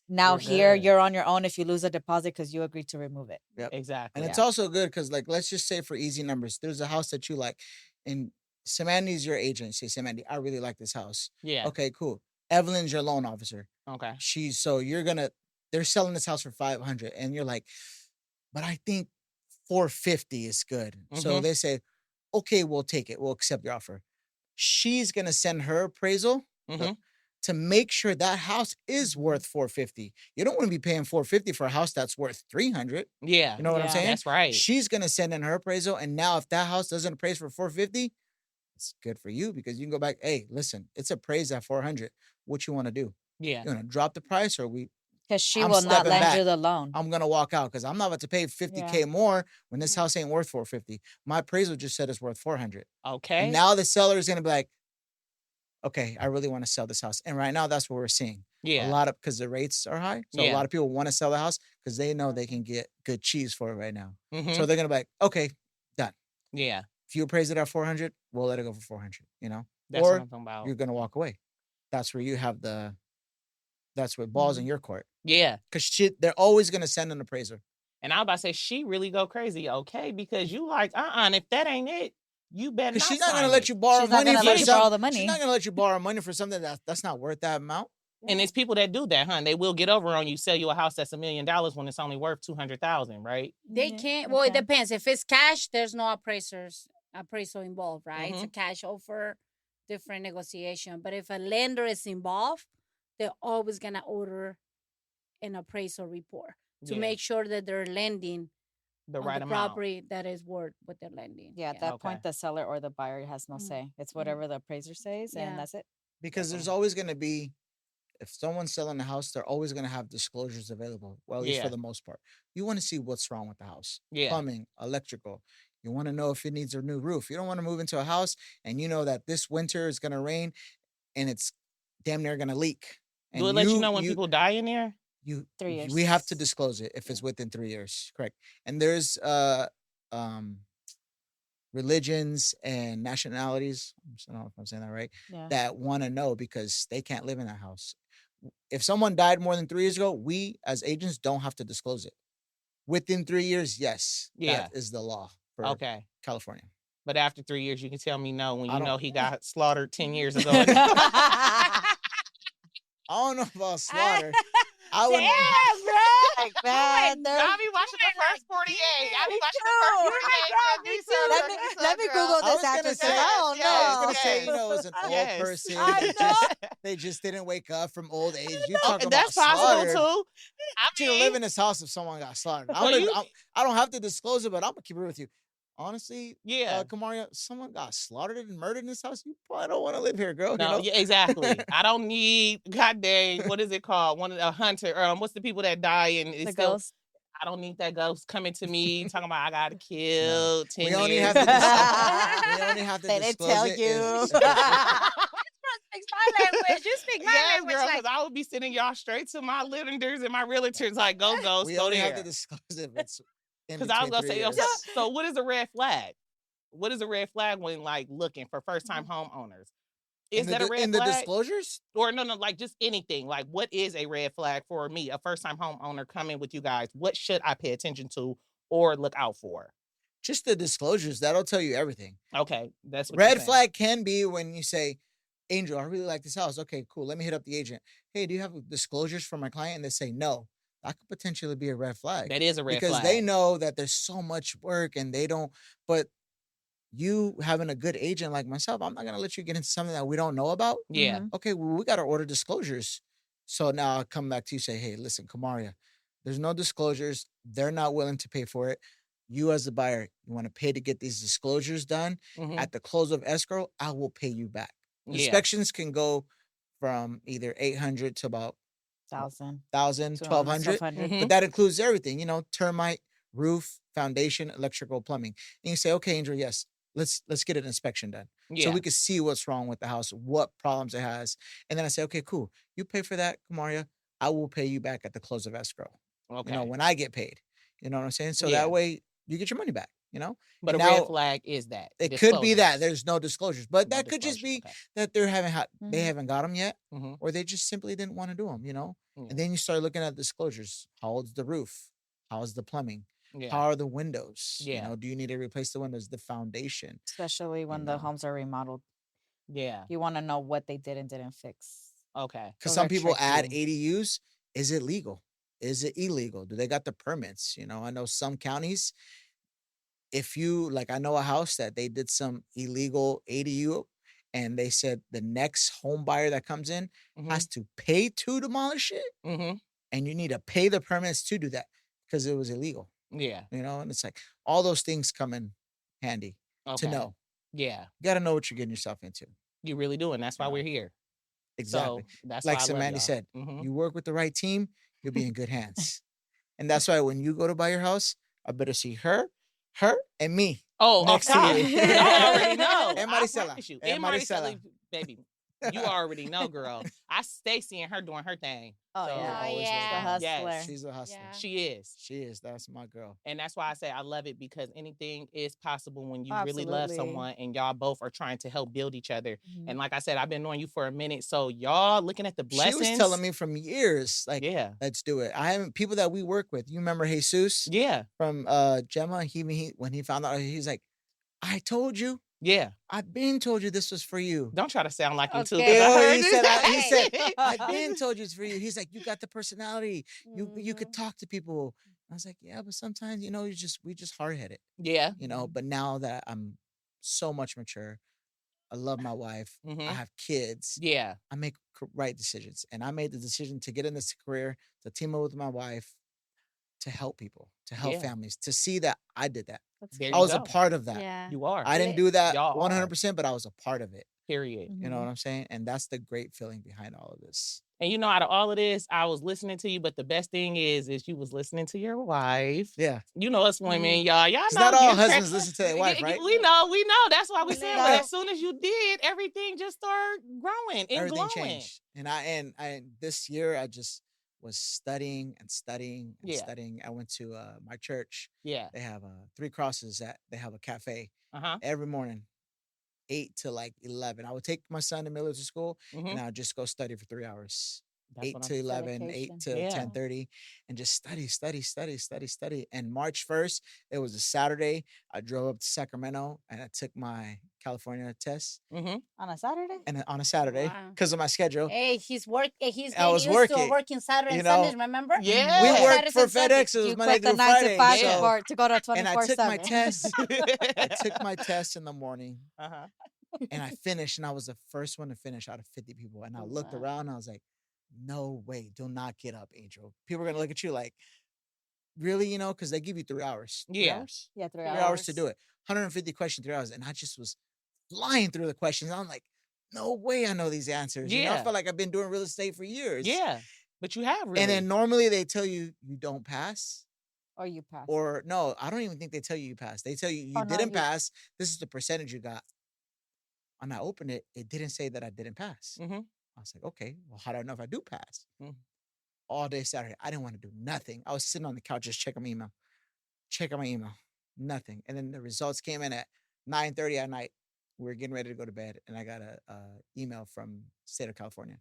Now you're on your own if you lose a deposit because you agreed to remove it. Yep. Exactly. And it's also good because, like, let's just say for easy numbers, there's a house that you like, and Samandy's your agent. Say, Samandy, I really like this house. Yeah. Okay, cool. Evelyn's your loan officer. Okay. They're selling this house for $500, and you're like, but I think $450 is good. So they say, okay, we'll take it. We'll accept your offer. She's gonna send her appraisal to make sure that house is worth $450. You don't want to be paying $450 for a house that's worth $300. Yeah. You know what I'm saying? That's right. She's gonna send in her appraisal, and now if that house doesn't appraise for $450, it's good for you because you can go back. Hey, listen, it's appraised at $400. What you want to do? Yeah. You want to drop the price, or because she will not lend you the loan. I'm gonna walk out because I'm not about to pay $50K more when this house ain't worth $450. My appraisal just said it's worth $400. Okay. And now the seller is gonna be like, okay, I really want to sell this house. And right now that's what we're seeing. Yeah. A lot of because the rates are high. So a lot of people want to sell the house because they know they can get good cheese for it right now. So they're gonna be like, okay, done. Yeah. If you appraise it at $400, we'll let it go for $400. That's what I'm talking about. You're gonna walk away. That's where you have that's where balls in your court. Yeah. Because they're always gonna send an appraiser. And I was about to say, she really go crazy, okay? Because you like, and if that ain't it, you better not. Because she's not gonna let you borrow She's not money gonna for let you something. borrow the money. She's not gonna let you borrow money for something that's not worth that amount. And it's people that do that, huh? They will get over on you, sell you a house that's $1 million when it's only worth $200,000, right? They can't. Well, it depends. If it's cash, there's no appraisal involved, right? It's a cash offer, different negotiation. But if a lender is involved, they're always gonna order an appraisal report to make sure that they're lending the on right the amount. property that is worth what they're lending. Yeah, at that point, the seller or the buyer has no say. It's whatever the appraiser says, and that's it. Because there's always going to be, if someone's selling a house, they're always going to have disclosures available. Well, at least for the most part. You want to see what's wrong with the house. Plumbing, electrical. You want to know if it needs a new roof. You don't want to move into a house and you know that this winter is going to rain and it's damn near going to leak. And Do it let you know when people die in there? 3 years. We have to disclose it if it's within 3 years. Correct. And there's religions and nationalities, I don't know if I'm saying that right, that want to know because they can't live in that house. If someone died more than 3 years ago, we as agents don't have to disclose it. Within 3 years, yes. That is the law for California. But after 3 years, you can tell me no when you know he got slaughtered 10 years ago. I don't know about slaughter. I would. Damn, bro. Like that. I'll be watching the first 48. I'll be watching the first 48. Let me Google this after. I was gonna say, it was an old person. They just didn't wake up from old age. You talk about that's slaughter. possible too. I mean, live in this house if someone got slaughtered. I don't have to disclose it, but I'm gonna keep it with you. Honestly, Kamaria, someone got slaughtered and murdered in this house. You probably don't want to live here, girl. No, exactly. I don't need, God dang, what is it called? A hunter. What's the people that die and it's still ghost? I don't need that ghost coming to me talking about I got to kill 10 we years. Only have to we only have to disclose tell it. you. Speak my language. You speak my language. Girl, because I would be sending y'all straight to my lenders and my realtors like, go ghost, we go only there. have to disclose it. Because I was going to say, so what is a red flag? what is a red flag when like looking for first time homeowners? Is In that a red in the flag? disclosures? Or no, like just anything. Like, what is a red flag for me, a first time homeowner coming with you guys? What should I pay attention to or look out for? Just the disclosures. That'll tell you everything. Okay, that's what you're Red saying. flag can be when you say, Angel, I really like this house. Okay, cool. Let me hit up the agent. Hey, do you have disclosures for my client? And they say no. That could potentially be a red flag. That is a red because flag. they know that there's so much work and they don't. But you having a good agent like myself, I'm not gonna let you get into something that we don't know about. Yeah. Mhm. Okay, well, we gotta order disclosures. So now I'll come back to you, say, hey, listen, Kamaria, there's no disclosures. They're not willing to pay for it. You as the buyer, you want to pay to get these disclosures done. Mhm. At the close of escrow, I will pay you back. Yeah. Inspections can go from either 800 to about 1,000. 1,000, 1,200. 1,200. Mhm. But that includes everything, termite, roof, foundation, electrical, plumbing. And you say, okay, Angel, yes, let's get an inspection done. Yeah. So we can see what's wrong with the house, what problems it has. And then I say, okay, cool. You pay for that, Kamaria. I will pay you back at the close of escrow. Okay. When I get paid. You know what I'm saying? So Yeah. that way you get your money back, But And a red now flag is that. it could be that disclosures. there's no disclosures, but No that could just disclosures, be okay. that they Mhm. haven't got them yet, Mhm. or they just simply didn't want to do them, Yeah. And then you start looking at disclosures. How old's the roof? How's the plumbing? Yeah. How are the windows? Yeah. Do you need to replace the windows? The foundation. Especially when the know. homes are remodeled. Yeah. You want to know what they did and didn't fix. Okay. Because Those some are people add tricky. ADUs. Is it legal? Is it illegal? Do they got the permits? I know some counties, if you like, I know a house that they did some illegal ADU and they said the next home buyer that comes in has to pay to demolish it. Mhm. And you need to pay the permits to do that because it was illegal, Yeah. and it's like all those things come in handy to Okay. know. Yeah. You got to know what you're getting yourself into. You really do, and that's why know. we're here. Exactly. So that's Like why I love Samantha y'all. said, Mhm. you work with the right team, you'll be in good hands. And that's why when you go to buy your house, I better see her, and me. Oh, next off to top. you. Y'all already know. And I Maricela. promise you. And And Maricela, Maricela. baby. You already know, girl. I stay seeing her doing her thing. Oh, So, yeah. Oh, always yeah. The was. hustler. Yes. She's a hustler. Yeah. She is. She is. That's my girl. And that's why I say I love it, because anything is possible when you really love Absolutely. someone and y'all both are trying to help build each other. Mhm. And like I said, I've been knowing you for a minute. So y'all looking at the blessings. She was telling me from years, like, Yeah. let's do it. I haven't people that we work with. You remember Jesus Yeah. from Gemma? He when he found out, he's like, I told you. Yeah. I've been told you this was for you. Don't try to sound like you too. Okay. 'Cause I heard He you said, say- I've been told you it's for you. He's like, you got the personality. You could Mhm. talk to people. I was like, yeah, but sometimes, we just hard headed, Yeah. But now that I'm so much mature, I love my wife. I Mhm. have kids. Yeah. I make right decisions. And I made the decision to get in this career, to team up with my wife, to help people, to help Yeah. families, to see that I did that. That's There I you was a go. part of that. Yeah. You are. I didn't do that Y'all are. 100%, but I was a part of it. Period. You know Mhm. what I'm saying? And that's the great feeling behind all of this. And out of all of this, I was listening to you, but the best thing is you was listening to your wife. Yeah. You know us women, Mhm. y'all. Y'all 'Cause know. not all get cra- husbands listen to their wife, right? We know. That's why we We said. know. But as soon as you did, everything just started growing and Everything glowing. changed. And I this year I just was studying and studying and Yeah. studying. I went to my church. Yeah. They have 3 Crosses they have a cafe Uh-huh. every morning, 8 to like 11. I would take my son and Miller to school and Mhm. I would just go study for 3 hours. That's 8 what to I'm 11, 8 Dedication. to Yeah. 10:30, and just study. And March 1st, it was a Saturday. I drove up to Sacramento and I took my California test Mhm. On a Saturday? and on a Saturday Wow. because of my schedule. Hey, he's I getting was used to working, working Saturday you and know. Sundays, remember? Yeah. We Yeah. worked Saturdays for and Sundays. FedEx. It was You Monday quit the through 9 to Friday. 5 Yeah. So, to go to and I took 24/7. my test. I took my test in the morning Uh-huh. and I finished, and I was the first one to finish out of 50 people. And I Oh, looked wow. around and I was like, no way, do not get up, Angel. People are going to look at you like, really, because they give you 3 hours. 3 Yeah. hours? Yeah, 3 3 hours. hours to do it. 150 questions, 3 hours. And I just was flying through the questions. I'm like, no way I know these answers. I Yeah. felt like I've been doing real estate for years. Yeah. But you have really. And then normally they tell you don't pass. Or you pass. Or no, I don't even think they tell you passed. They tell you Oh, no, didn't you- pass. This is the percentage you got. And I opened it. It didn't say that I didn't pass. Mhm. I was like, okay, well, how do I know if I do pass? Mhm. All day Saturday, I didn't want to do nothing. I was sitting on the couch just checking my email. Nothing. And then the results came in at 9:30 at night. We're getting ready to go to bed, and I got a email from state of California.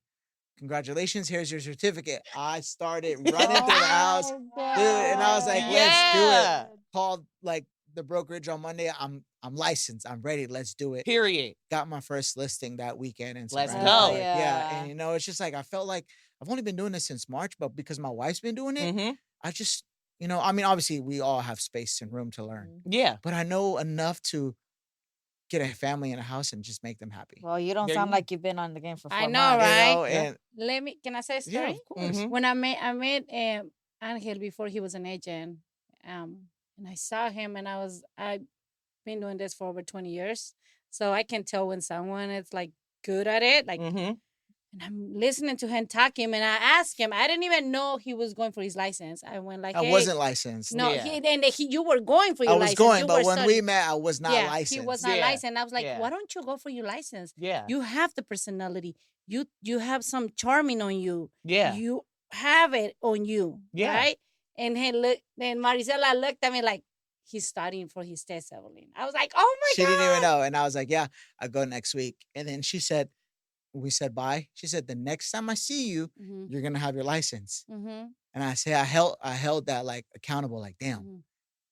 Congratulations, here's your certificate. I started running through the house, dude, and I was like, let's do Yeah. it. Called like the brokerage on Monday. I'm licensed. I'm ready. Let's do it. Period. Got my first listing that weekend, and Let's surrendered go. for it. Yeah, Yeah. and it's just like I felt like I've only been doing this since March, but because my wife's been doing it, Mm-hmm. I just, I mean, obviously we all have space and room to learn, Yeah. but I know enough to get a family in a house and just make them happy. Well, you don't Yeah, sound you- like you've been on the game for 4 I know, months. right? And Can I say a yeah, story? of course. Mhm. When I met Angel before he was an agent, and I saw him, and I've been doing this for over 20 years, so I can tell when someone is like good at it, like. Mm-hmm. And I'm listening to him talking, and I asked him. I didn't even know he was going for his license. I went like, I hey, wasn't licensed. no, Yeah. you were going for your I was license. going, You but were when we studying. met, I was not yeah, licensed. he was not Yeah. licensed. I was like, Yeah. why don't you go for your license? Yeah. You have the personality. You have some charming on you. Yeah. You have it on you. Yeah. Right? And then Marisela looked at me like, he's studying for his test, Evelyn. I was like, oh my She God. didn't even know. And I was like, yeah, I'll go next week. And then we said bye. She said, the next time I see you, Mm-hmm. you're going to have your license. Mm-hmm. And I say, I held that like accountable, like, damn, Mm-hmm.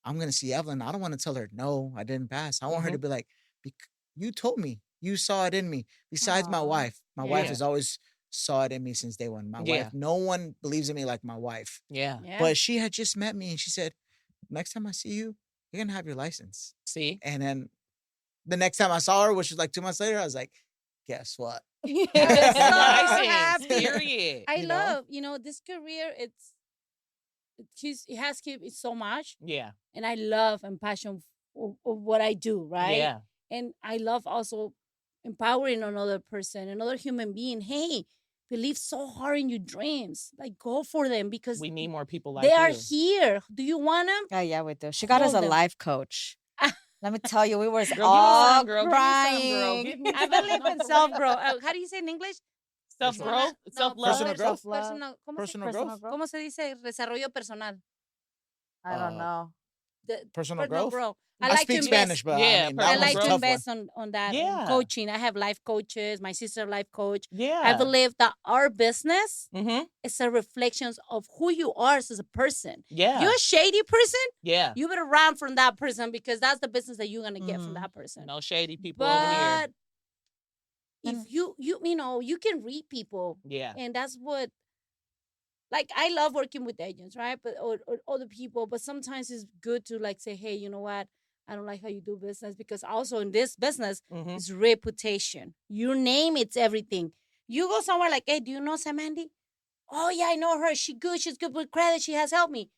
I'm going to see Evelyn. I don't want to tell her, no, I didn't pass. I want her to be like, you told me, you saw it in me. Besides my Aw. wife, my wife Yeah. has always saw it in me since day one. My Yeah. wife, no one believes in me like my wife. Yeah. Yeah. But she had just met me and she said, next time I see you, you're going to have your license. See? And then the next time I saw her, which was like 2 months later, I was like, guess what? So License. happy. Period. I You know? love, this career. It has given so much, Yeah. and I love and passion of what I do, right? Yeah. And I love also empowering another person, another human being. Hey, believe so hard in your dreams. Like, go for them because We need more people like they you. are here. Do you want them? Oh, yeah, we do. She got us a Hold them. life coach. Let me tell you, we were Girl, give me all some, girl. crying. Give me some, girl. Give me I some. believe in self-growth. How do you say in English? Self-growth? No, Self-love? Personal growth? Personal, Personal growth? ¿Cómo se dice? Desarrollo personal. I don't know. Personal growth? I I like to speak invest. Spanish, but Yeah, I mean, personal I that like was to a tough one. invest on that Yeah. coaching. I have life coaches. My sister life coach. Yeah. I believe that our business Mm-hmm. is a reflection of who you are as a person. Yeah. You're a shady person. Yeah. You better run from that person because that's the business that you're gonna get from Mhm. that person. No shady people over here. But if you can read people, Yeah. and that's what. Like, I love working with agents, right? But or other people. But sometimes it's good to like say, hey, you know what? I don't like how you do business, because also in this business, Mm-hmm. it's reputation. Your name, it's everything. You go somewhere like, hey, do you know Samandi? Oh yeah, I know her. She's good with credit. She has helped me.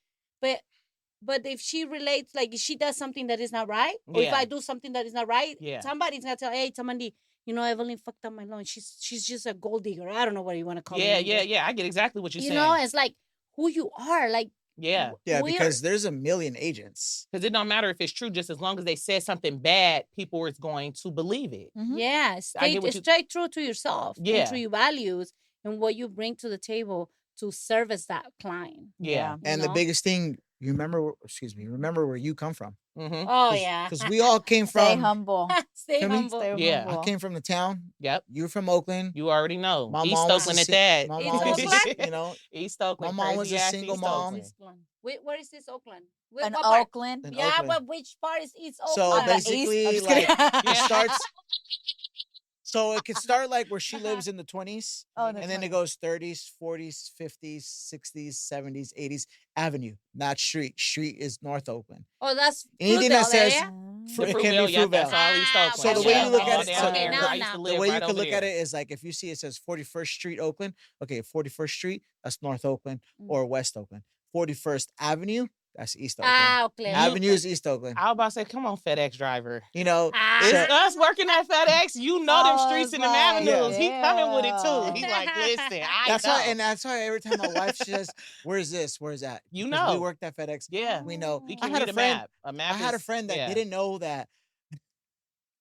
But if she relates, like if she does something that is not right, or if Yeah. I do something that is not right, Yeah. somebody's gonna tell, hey, Samandi, Evelyn fucked up my loan. She's just a gold digger. I don't know what you want to call Yeah, it. yeah, yeah. I get exactly what you're You saying. know, it's like who you are. Like, Yeah. Yeah, we're- because there's a million agents. Because it don't matter if it's true, just as long as they said something bad, people is going to believe it. Mhm. yeah, I get what you- stay true to yourself, Yeah. and to your values and what you bring to the table to service that client. Yeah. And the biggest thing, remember where you come from. Mm-hmm. Oh yeah, Because we all came Stay from, humble. stay Feel me? humble. Stay Yeah. humble. I came from the town. Yep. You're from Oakland. You already know. My East mom was Oakland a at si- that. my East mom was a Oakland? si- you know, East Oakland. My mom was a crazy ass single East mom. Oakland. Oakland. Wait, where is this Oakland? In What part? Oakland. in Yeah, Oakland. but which part is East So Oakland? the east- basically, I'm just like, kidding. it Yeah. starts. So it could start like where she lives in the 20s, Oh, and then it goes 30s, 40s, 50s, 60s, 70s, 80s. Avenue, not street. Street is North Oakland. Oh, that's Anything that Fruitvale says area? The it can Fruitvale, be yeah, that's Fruitvale. all East Ah, Oakland. So the okay, way you look okay, at all it, down so- there. okay, now, I used to now. live The way you right could over look at there. it is like if you see it says 41st Street, Oakland. Okay, 41st Street, that's North Oakland Mm. or West Oakland. 41st Avenue, that's East Oakland. Ah, Oakland. Avenue is East Oakland. I was about to say, come on, FedEx driver. You know, Ah. It's so- us working at FedEx. You know them I streets was and them like, avenues. He coming with it yeah. too. He like, listen, I that's know. why, and that's why every time my wife says, "Where's this? Where's that?" You Because we know. worked at FedEx. Yeah. We know. We I can had read a a friend. map. A map I had a is- friend that yeah. didn't know that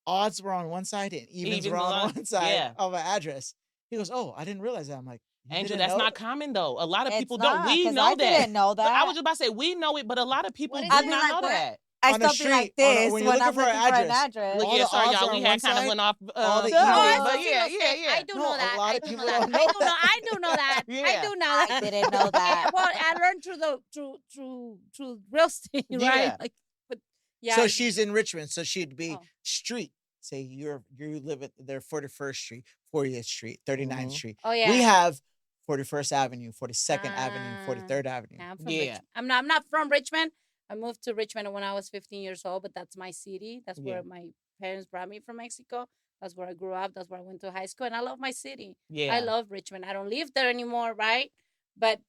odds were on one side and evens were Evens on on- one side yeah. of an address. He goes, "Oh, I didn't realize that." I'm like, "You Angel, didn't that's know?" not common though. A lot of It's people not, don't. We 'cause know I that. didn't know But I that. was just about to say we know it, but a lot of people What do is not it? know What? that. I on the still be like street, this when you're looking I'm for an looking for an address. address. Look, All yeah, the sorry, odds y'all. are We on had one kind of side, went off all the No, evil, it's but just yeah, real yeah, estate. yeah. I do No, know a that. lot I of do know people that. don't know that. I do know that. I Yeah. do know that. I didn't know that. Well, I learned through real estate, right? Yeah. Like, but yeah. So she's in Richmond, so she'd be Oh. street. Say you live at their 41st Street, 40th Street, 39th Mhm. Street. Oh yeah. We have 41st Avenue, 42nd Avenue, Ah. 43rd Avenue. I'm from Yeah. Richmond. I'm not from Richmond. I moved to Richmond when I was 15 years old, but that's my city. That's Yeah. where my parents brought me from Mexico. That's where I grew up. That's where I went to high school, and I love my city. Yeah. I love Richmond. I don't live there anymore, right? But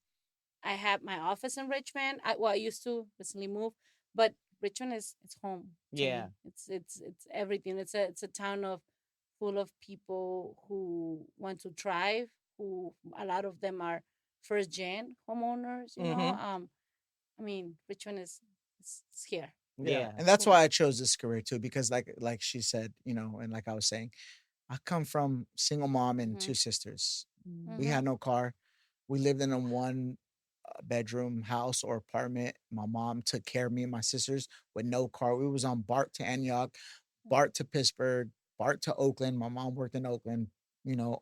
I have my office in Richmond. I used to recently move, but Richmond is it's home. to me. Yeah. It's everything. It's a town of full of people who want to thrive. Who a lot of them are first gen homeowners. Mhm. I mean, Richmond is it's here. Yeah. And that's why I chose this career too, because like she said, and like I was saying, I come from single mom and Mhm. 2 sisters. Mm. We had no car. We lived in a one bedroom house or apartment. My mom took care of me and my sisters with no car. We was on BART to Antioch, BART to Pittsburgh, BART to Oakland. My mom worked in Oakland.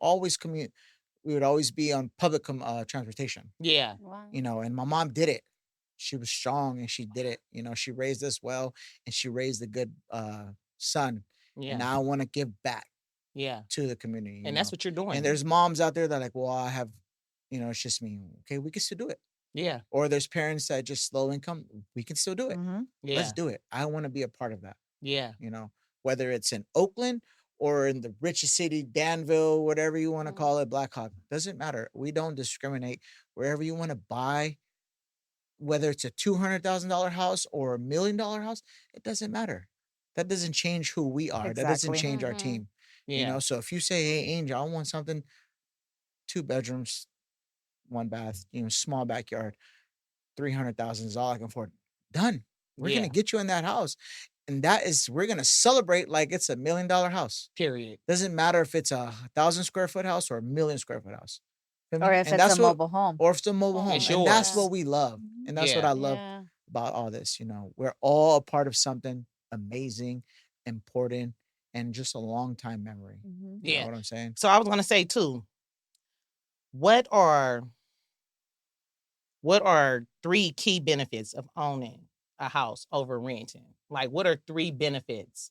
Always commute. We would always be on public transportation. Yeah. Wow. And my mom did it. She was strong and she did it. She raised us well and she raised a good son. Yeah. And now I want to give back Yeah. to the community. And that's what you're doing. And there's moms out there that are like, well, I have, it's just me. Okay, we can still do it. Yeah. Or there's parents that just low income. We can still do it. Mhm. Yeah. Let's do it. I want to be a part of that. Yeah. Whether it's in Oakland or in the richest city, Danville, whatever you want to Mhm. call it, Black Hawk, doesn't matter. We don't discriminate. Wherever you want to buy, whether it's a $200,000 house or $1 million house, it doesn't matter. That doesn't change who we are. That doesn't Exactly. change our Mhm. team. Yeah. So if you say, hey, Angel, I want something, 2 bedrooms, 1 bath, small backyard, 300,000 is all I can afford. Done. We're Yeah. gonna get you in that house. And we're gonna celebrate like it's $1 million house. Period. Doesn't matter if it's a 1,000 square foot house or a 1,000,000 square foot house. Feel me? Or if And it's that's a what- mobile home. Or if it's a mobile Oh, home. It's And that's yours. what we love. Mhm. And that's Yeah. what I love Yeah. about all this. We're all a part of something amazing, important, and just a long time memory. Mhm. You Yeah. know what I'm saying? So I was gonna say too, what are 3 key benefits of owning a house over renting? Like, what are 3 benefits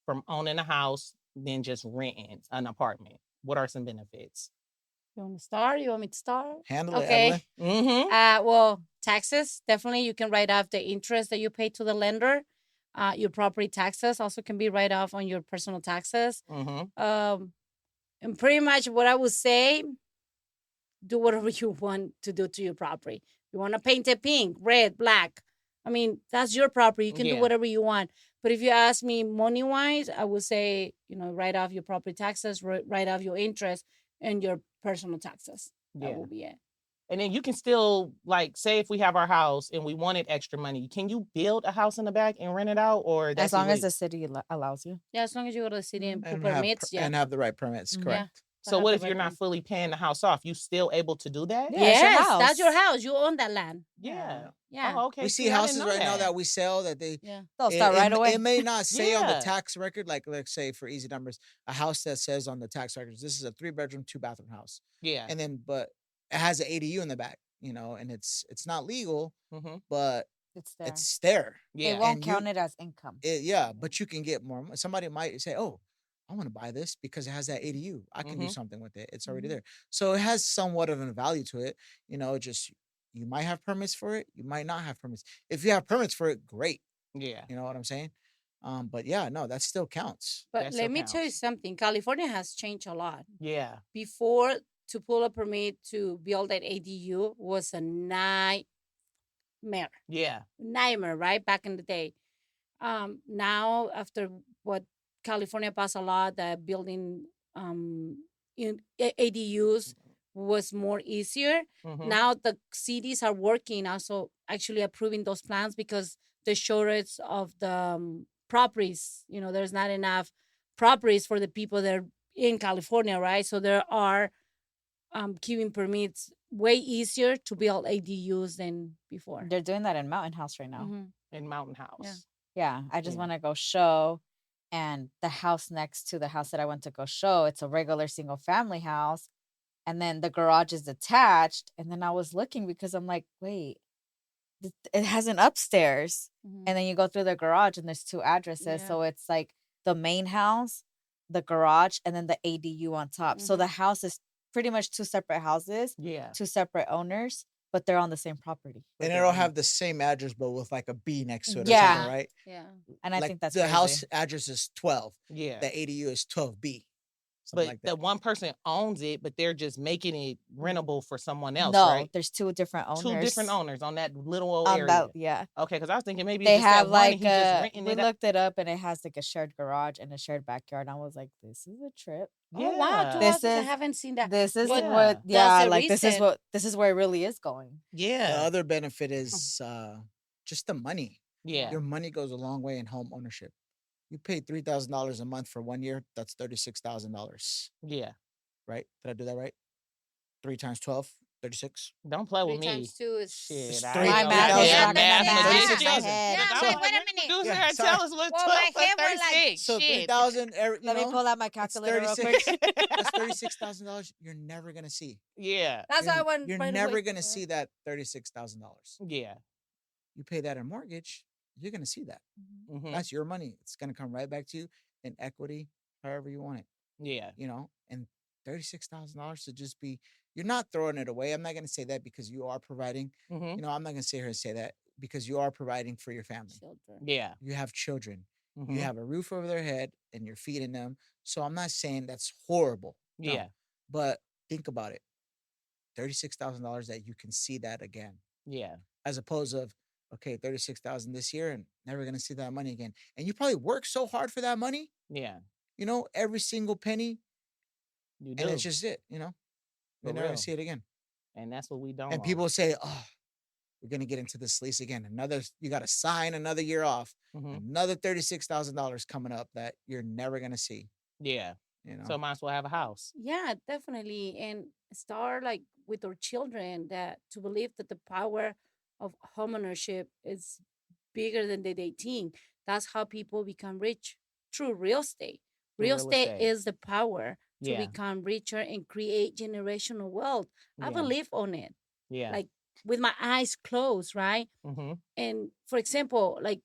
from owning a house than just renting an apartment? What are some benefits? You want to start? You want me to start? Handle it, Okay. Evelyn. Mm-hmm. Well, taxes, definitely you can write off the interest that you pay to the lender. Your property taxes also can be write off on your personal taxes. Mm-hmm. And pretty much what I would say, do whatever you want to do to your property. You want to paint it pink, red, black. I mean, that's your property. You can do Yeah. whatever you want. But if you ask me money wise, I would say, write off your property taxes, write off your interest and your personal taxes. That Yeah. will be it. And then you can still, like, say if we have our house and we wanted extra money, can you build a house in the back and rent it out? Or that's As long as illegal? the city allows you. Yeah, as long as you go to the city and pull And have, permits, yeah. and have the right permits, Mhm. correct. So have what the if you're right not permits. fully paying the house off? You still able to do that? Yeah, it's your Yes, that's your house. house. You own that land. Yeah. Yeah. Oh, okay. We see I didn't houses right now that we sell that they Yeah. They'll start right away. It may not say on the Yeah. tax record, like let's say for easy numbers, a house that says on the tax records, this is a 3-bedroom, 2-bathroom house. Yeah. And then but it has an ADU in the back, and it's not legal, Mm-hmm. but It's there. it's there. Yeah. They won't And count it as income. But you can get more. Somebody might say, "Oh, I want to buy this because it has that ADU. I can do Mhm. something with it. It's already Mhm. there." So it has somewhat of a value to it. Just you might have permits for it. You might not have permits. If you have permits for it, great. Yeah. You know what I'm saying? But yeah, no, that still counts. But That let still me tell you counts. something. California has changed a lot. Yeah. Before, to pull a permit to build an ADU was a nightmare. Yeah. Nightmare, right? Back in the day. Now, after what California passed a law that building ADUs was more easier. Mhm. Now the cities are working also actually approving those plans because the shortage of the properties, there's not enough properties for the people that are in California, right? So there are giving permits way easier to build ADUs than before. They're doing that in Mountain House right now. Mhm. In Mountain House. Yeah. Yeah, I just Yeah. want to go show. And the house next to the house that I went to go show, it's a regular single family house. And then the garage is attached. And then I was looking because I'm like, wait, it has an upstairs. And then you go through the garage and there's two addresses. Yeah. So it's like the main house, the garage, and then the ADU on top. So the house is pretty much two separate houses, Yeah. two separate owners, but they're on the same property. And it'll have the same address, but with like a B next to it or Yeah. something, right? Yeah. And I Like think that's the crazy. house address is 12. Yeah. The ADU is 12B. But Like the that. one person owns it, but they're just making it rentable for someone else, No, right? there's two different owners. Two different owners on that little old on area. that, yeah. Okay, because I was thinking maybe They it's just have that one and like he's just a, renting we it out. looked it up and it has like a shared garage and a shared backyard. And I was like, this is a trip. Oh wow, two Yeah. houses. I haven't seen that. This is Yeah. what, That's yeah, the like this is reason. what, this is where it really is going. The Yeah. other benefit is just the money. Yeah. Your money goes a long way in home ownership. You pay $3,000 a month for 1 year. That's $36,000, Yeah. right? Did I do that right? 3 times 12, 36. Don't play with 3 me. times 2 is Shit, It's I three- ain't My no math goddamn is not gonna math math. magician. Thirty-six thousand. Yeah, Look, wait, y'all wait a your minute. producer Yeah, had to sorry. tell us what Well, 12 my plus head was like- 36. So Shit. 3,000. Let me pull out my calculator real 36. quick. That's $36,000. You're never gonna see. Yeah. That's why I went. You're right never away. gonna see that $36,000. Yeah. You pay that in mortgage, you're gonna see that. Mhm. That's your money. It's gonna come right back to you in equity, however you want it. Yeah. You know, and $36,000 to just be. You're not throwing it away. I'm not gonna say that because you are providing. Mhm. You know, I'm not gonna sit here and say that because you are providing for your family. Children. Yeah. You have children. Mhm. You have a roof over their head and you're feeding them. So I'm not saying that's horrible. No. Yeah. But think about it. $36,000 that you can see that again. Yeah. As opposed of, okay, 36,000 this year and never gonna see that money again. And you probably work so hard for that money, Yeah. you know, every single penny, You do. and it's just it, you know. You're For never gonna real. see it again. And that's what we don't And want. people say, oh, we're gonna get into this lease again. You gotta sign another year off. Mhm. Another $36,000 coming up that you're never gonna see. Yeah. You know. So might as well have a house. Yeah, definitely. And start like with our children that to believe that the power of homeownership is bigger than they think. That's how people become rich through real estate. Through Real real estate estate. is the power to Yeah. become richer and create generational wealth. I Yeah. believe on it. Yeah. Like with my eyes closed, right? Mm-hmm. And for example, like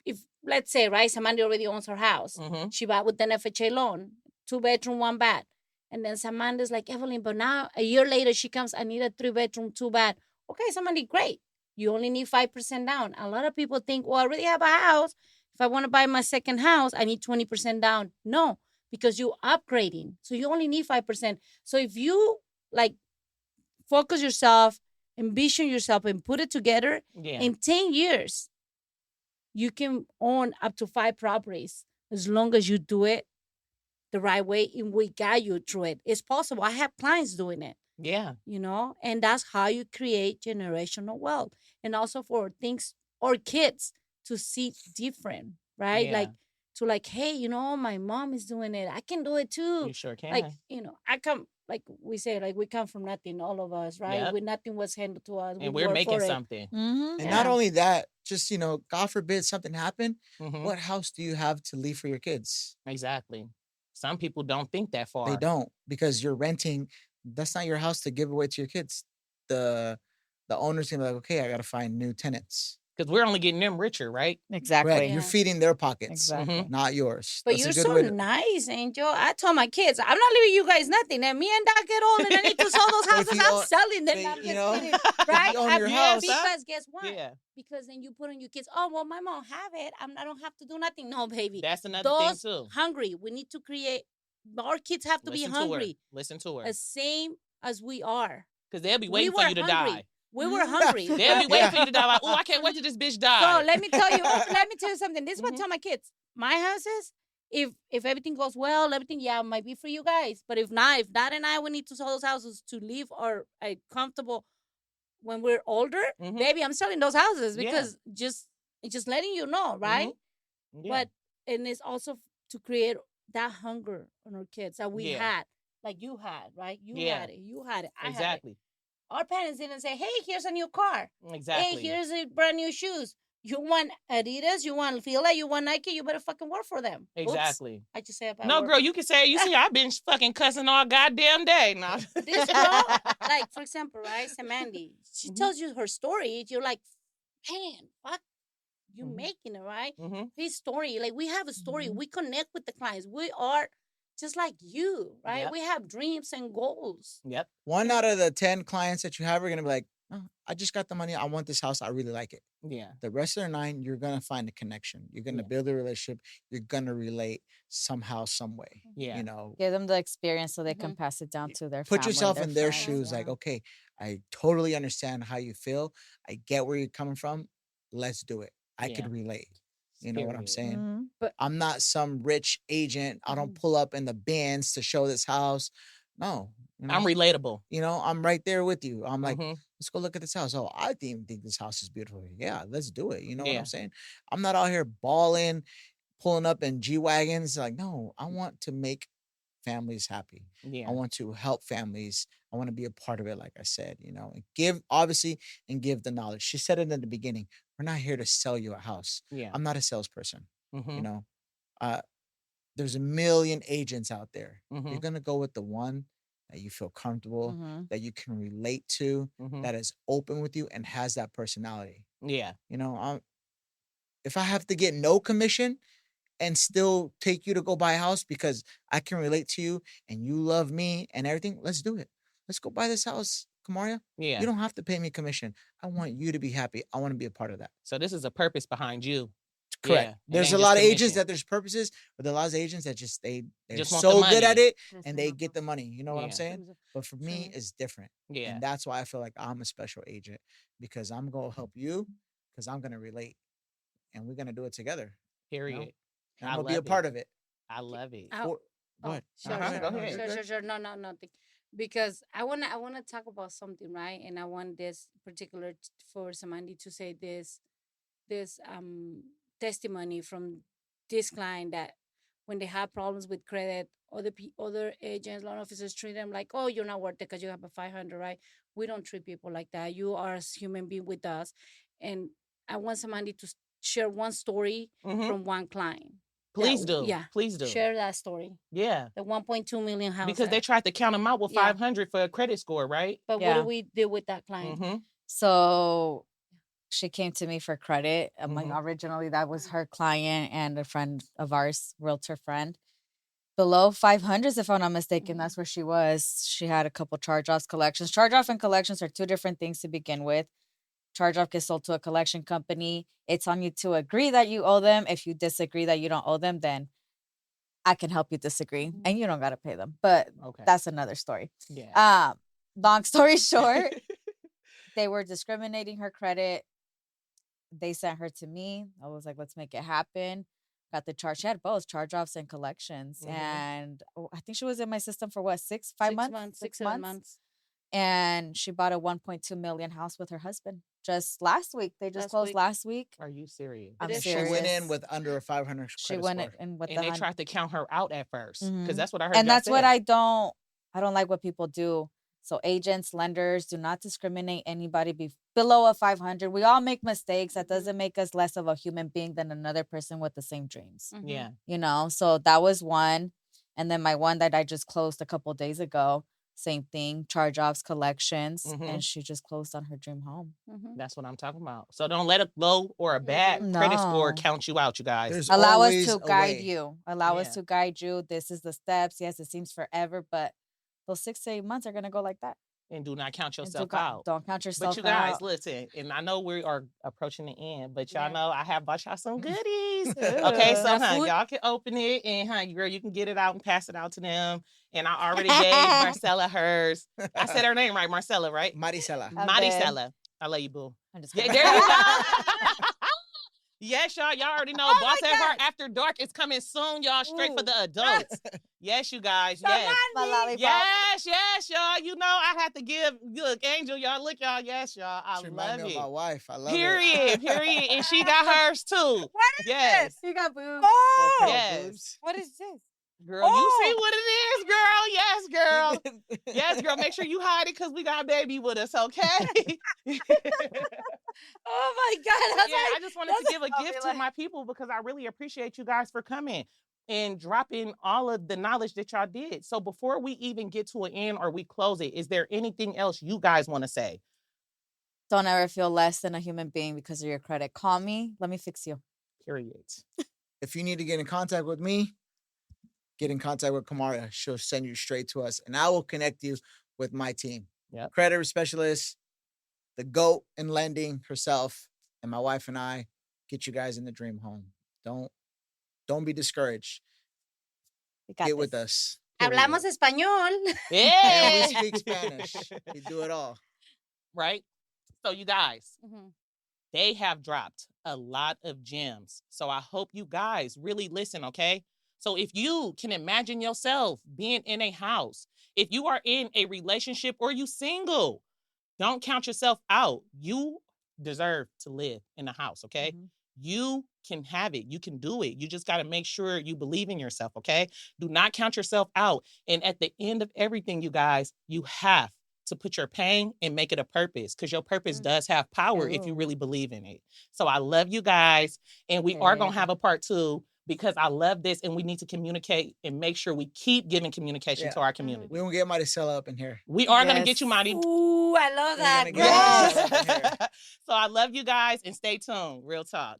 if let's say, right, Samantha already owns her house. Mm-hmm. She bought with an FHA loan, 2-bedroom, 1 bath. And then Samanda's like, Evelyn, but now a year later she comes, I need a 3-bedroom, 2 bath. Okay, Samantha, great. You only need 5% down. A lot of people think, well, I already have a house. If I want to buy my second house, I need 20% down. No, because you're upgrading. So you only need 5%. So if you like focus yourself, envision yourself, and put it together, Yeah. in 10 years, you can own up to 5 properties as long as you do it the right way and we guide you through it. It's possible. I have clients doing it, Yeah. you know, and that's how you create generational wealth. And also for things or kids to see different, right? Yeah. Like to like, hey, you know, my mom is doing it. I can do it too. You sure can. Like, you know, I come, like we say, like we come from nothing, all of us, right? Yep. With nothing was handed to us. and we we're work making for it. something. Mm-hmm. And not Yeah. only that, just you know, God forbid something happen. Mhm. What house do you have to leave for your kids? Exactly. Some people don't think that far. They don't because you're renting. That's not your house to give away to your kids. The owner's gonna be like, okay, I gotta find new tenants. Because we're only getting them richer, right? Exactly. Right, you're Yeah. feeding their pockets, Exactly. Mhm. not yours. But That's a you're good so way to- nice, Angel. I told my kids, I'm not leaving you guys nothing. And me and Dad get old and I need to sell those But if houses. you I'm own- selling them. but I'm you just know, kidding. Right? own I- your yeah, house- because guess what? Yeah. Because then you put on your kids, oh, well, my mom have it. I don't have to do nothing. No, baby. That's another Those thing too. hungry. We need to create, our kids have to Listen be to her. hungry. Listen to her. As same as we are. Because they'll be we waiting for were you to hungry. die. We were hungry. They'll be Yeah. waiting for you to die. Like, oh, I can't wait till this bitch die. So let me tell you, something. This is what I Mhm. tell my kids. My houses, if everything goes well, everything, yeah, might be for you guys. But if not, if Dad and I, we need to sell those houses to live or comfortable when we're older, Mhm. baby, I'm selling those houses Yeah. because just letting you know, right? Yeah. But and it's also to create that hunger on our kids that we Yeah. had, like you had, right? You Yeah. had it. You had it. I had it. Exactly. Our parents didn't say, "Hey, here's a new car. Exactly. Hey, here's a brand new shoes." You want Adidas, you want Fila, you want Nike, you better fucking work for them. Oops. Exactly. I just said a bad No, word. girl, you can say it. You see, I've been fucking cussing all goddamn day. No. This girl, like, for example, right, Samandi, she Mhm. tells you her story. You're like, man, fuck, you Mhm. making it, right? Mm-hmm. His story, like, we have a story. Mhm. We connect with the clients. We are just like you, right? Yep. We have dreams and goals. Yep. 1 out of the 10 clients that you have are gonna be like, oh, I just got the money. I want this house. I really like it. Yeah. The rest of the 9, you're gonna find a connection. You're gonna Yeah. build a relationship. You're gonna relate somehow, some way. Yeah. You know, Give them the experience so they can Mhm. pass it down to their put family, yourself their in their friends, shoes. Like, yeah. okay, I totally understand how you feel. I get where you're coming from. Let's do it. I Yeah. could relate. You know what I'm Period. saying? Mhm. But I'm not some rich agent. I don't Mhm. pull up in the bands to show this house. No, you know, I'm relatable. I'm right there with you. I'm like, Mhm. let's go look at this house. Oh, I think this house is beautiful. Yeah, let's do it. You know what Yeah. I'm saying? I'm not out here balling, pulling up in G wagons. Like, no, I want to make families happy. I Yeah. want to help families. I want to be a part of it, like I said, and give obviously and give the knowledge. She said it in the beginning. We're not here to sell you a house. Yeah. I'm not a salesperson. Mm-hmm. You know, uh, there's a million agents out there. Mm-hmm. You're gonna go with the one that you feel comfortable, Mhm. that you can relate to, Mm-hmm. that is open with you and has that personality. Yeah. If I have to get no commission and still take you to go buy a house because I can relate to you and you love me and everything, let's do it. Let's go buy this house, Kamaria. Yeah. You don't have to pay me commission. I want you to be happy. I want to be a part of that. So this is a purpose behind you. Correct. Yeah. It There's ain't a just lot of agents commission. that there's purposes, but there are a lot of agents that they're Just want the so good at money. it and they get the money. You know what I'm Yeah. saying? But for me, it's different. Yeah. And that's why I feel like I'm a special agent because I'm gonna help you because I'm gonna relate and we're gonna do it together. Period. And I'm I gonna be a love part it. of it. I love it. I- Go Oh, ahead. sure, Uh-huh, sure, go ahead. sure, sure, sure. No, nothing. Because I wanna talk about something, right? And I want this particular for Samandi to say this testimony from this client that when they have problems with credit, other agents, loan officers treat them like, oh, you're not worth it because you have a 500, right? We don't treat people like that. You are a human being with us, and I want Samandi to share one story Mhm. from one client. Please that- do. Yeah, Please do. share that story. Yeah. The 1.2 million house. Because they tried to count them out with Yeah. 500 for a credit score, right? But what Yeah. do we do with that client? Mm-hmm. So she came to me for credit. Like Mhm. originally that was her client and a friend of ours, realtor friend. Below 500s, if I'm not mistaken, that's where she was. She had a couple charge-offs, collections. Charge-off and collections are two different things to begin with. Charge-off gets sold to a collection company. It's on you to agree that you owe them. If you disagree that you don't owe them, then I can help you disagree and you don't got to pay them. But Okay. that's another story. Yeah. Long story short, they were discriminating her credit. They sent her to me. I was like, let's make it happen. Got the charge. She had both charge-offs and collections. Mhm. And I think she was in my system for what, 5 months? 6 months. And she bought a 1.2 million house with her husband just last week. They just Last closed week. last week. Are you serious? I'm is She went in serious. with under a 500 She credit went score. in with And the they 100. tried to count her out at first because Mhm. that's what I heard. And y'all that's what say. I don't like what people do. So agents, lenders, do not discriminate anybody below a 500. We all make mistakes. That doesn't make us less of a human being than another person with the same dreams. Mhm. Yeah. So that was one. And then my one that I just closed a couple days ago, same thing, charge-offs, collections, Mhm. and she just closed on her dream home. Mhm. That's what I'm talking about. So don't let a low or a bad credit score No. count you out, you guys. There's Allow us always to a guide way. you. Allow us Yeah. to guide you. This is the steps. Yes, it seems forever, but those 6 to 8 months are going to go like that. And do not count And yourself out. don't count yourself But you guys, out. listen, and I know we are approaching the end, but y'all Yeah. know I have bought y'all some goodies. Okay, Ugh. so That food? y'all can open it and girl, you can get it out and pass it out to them. And I already gave Marcella hers. I said her name right, Marcella, right? Maricela. I bet. Maricela. I love you, boo. I'm just Yeah, kidding. there you go. Yes, y'all already know. Oh Boss my at Heart God. After Dark is coming soon, y'all. Straight for Ooh. the adults. Yes, you guys. Yes. My lollipop. Yes, y'all. You know I have to give. Look, Angel, y'all. Look, y'all. Yes, y'all. I She reminds love me of my it. wife. I love Period. Period. And she got hers too. Yes. You got boobs. it. Oh, Yes. what is this? Girl, you see Oh. what it is, girl. Yes, girl. Yes, girl. Make sure you hide it because we got a baby with us, okay? Oh my God. That's Yeah, like, I just wanted that's to a I'll be gift to like- my people because I really appreciate you guys for coming and dropping all of the knowledge that y'all did. So before we even get to an end or we close it, is there anything else you guys want to say? Don't ever feel less than a human being because of your credit. Call me. Let me fix you. Period. If you need to get in contact with me, get in contact with Kamara. She'll send you straight to us, and I will connect you with my team. Yep. Credit specialist, the GOAT in lending herself, and my wife and I get you guys in the dream home. Don't be discouraged. We got Get with this. us. Hablamos Period. español. And Yeah. we speak Spanish. We do it all. Right? So you guys, Mhm. they have dropped a lot of gems. So I hope you guys really listen, okay? So if you can imagine yourself being in a house, if you are in a relationship or you single, don't count yourself out. You deserve to live in a house, okay? Mhm. You can have it. You can do it. You just got to make sure you believe in yourself, okay? Do not count yourself out. And at the end of everything, you guys, you have to put your pain and make it a purpose because your purpose does have power if you Ooh. really believe in it. So I love you guys. And we are going to Period. have a part 2 because I love this and we need to communicate and make sure we keep giving communication to our community. We don't get Maricela up in here. We are going to Yes. get you, Marty. Ooh, I love We're that. gonna Girl. get Yes. Maricela up in here. So I love you guys and stay tuned. Real talk.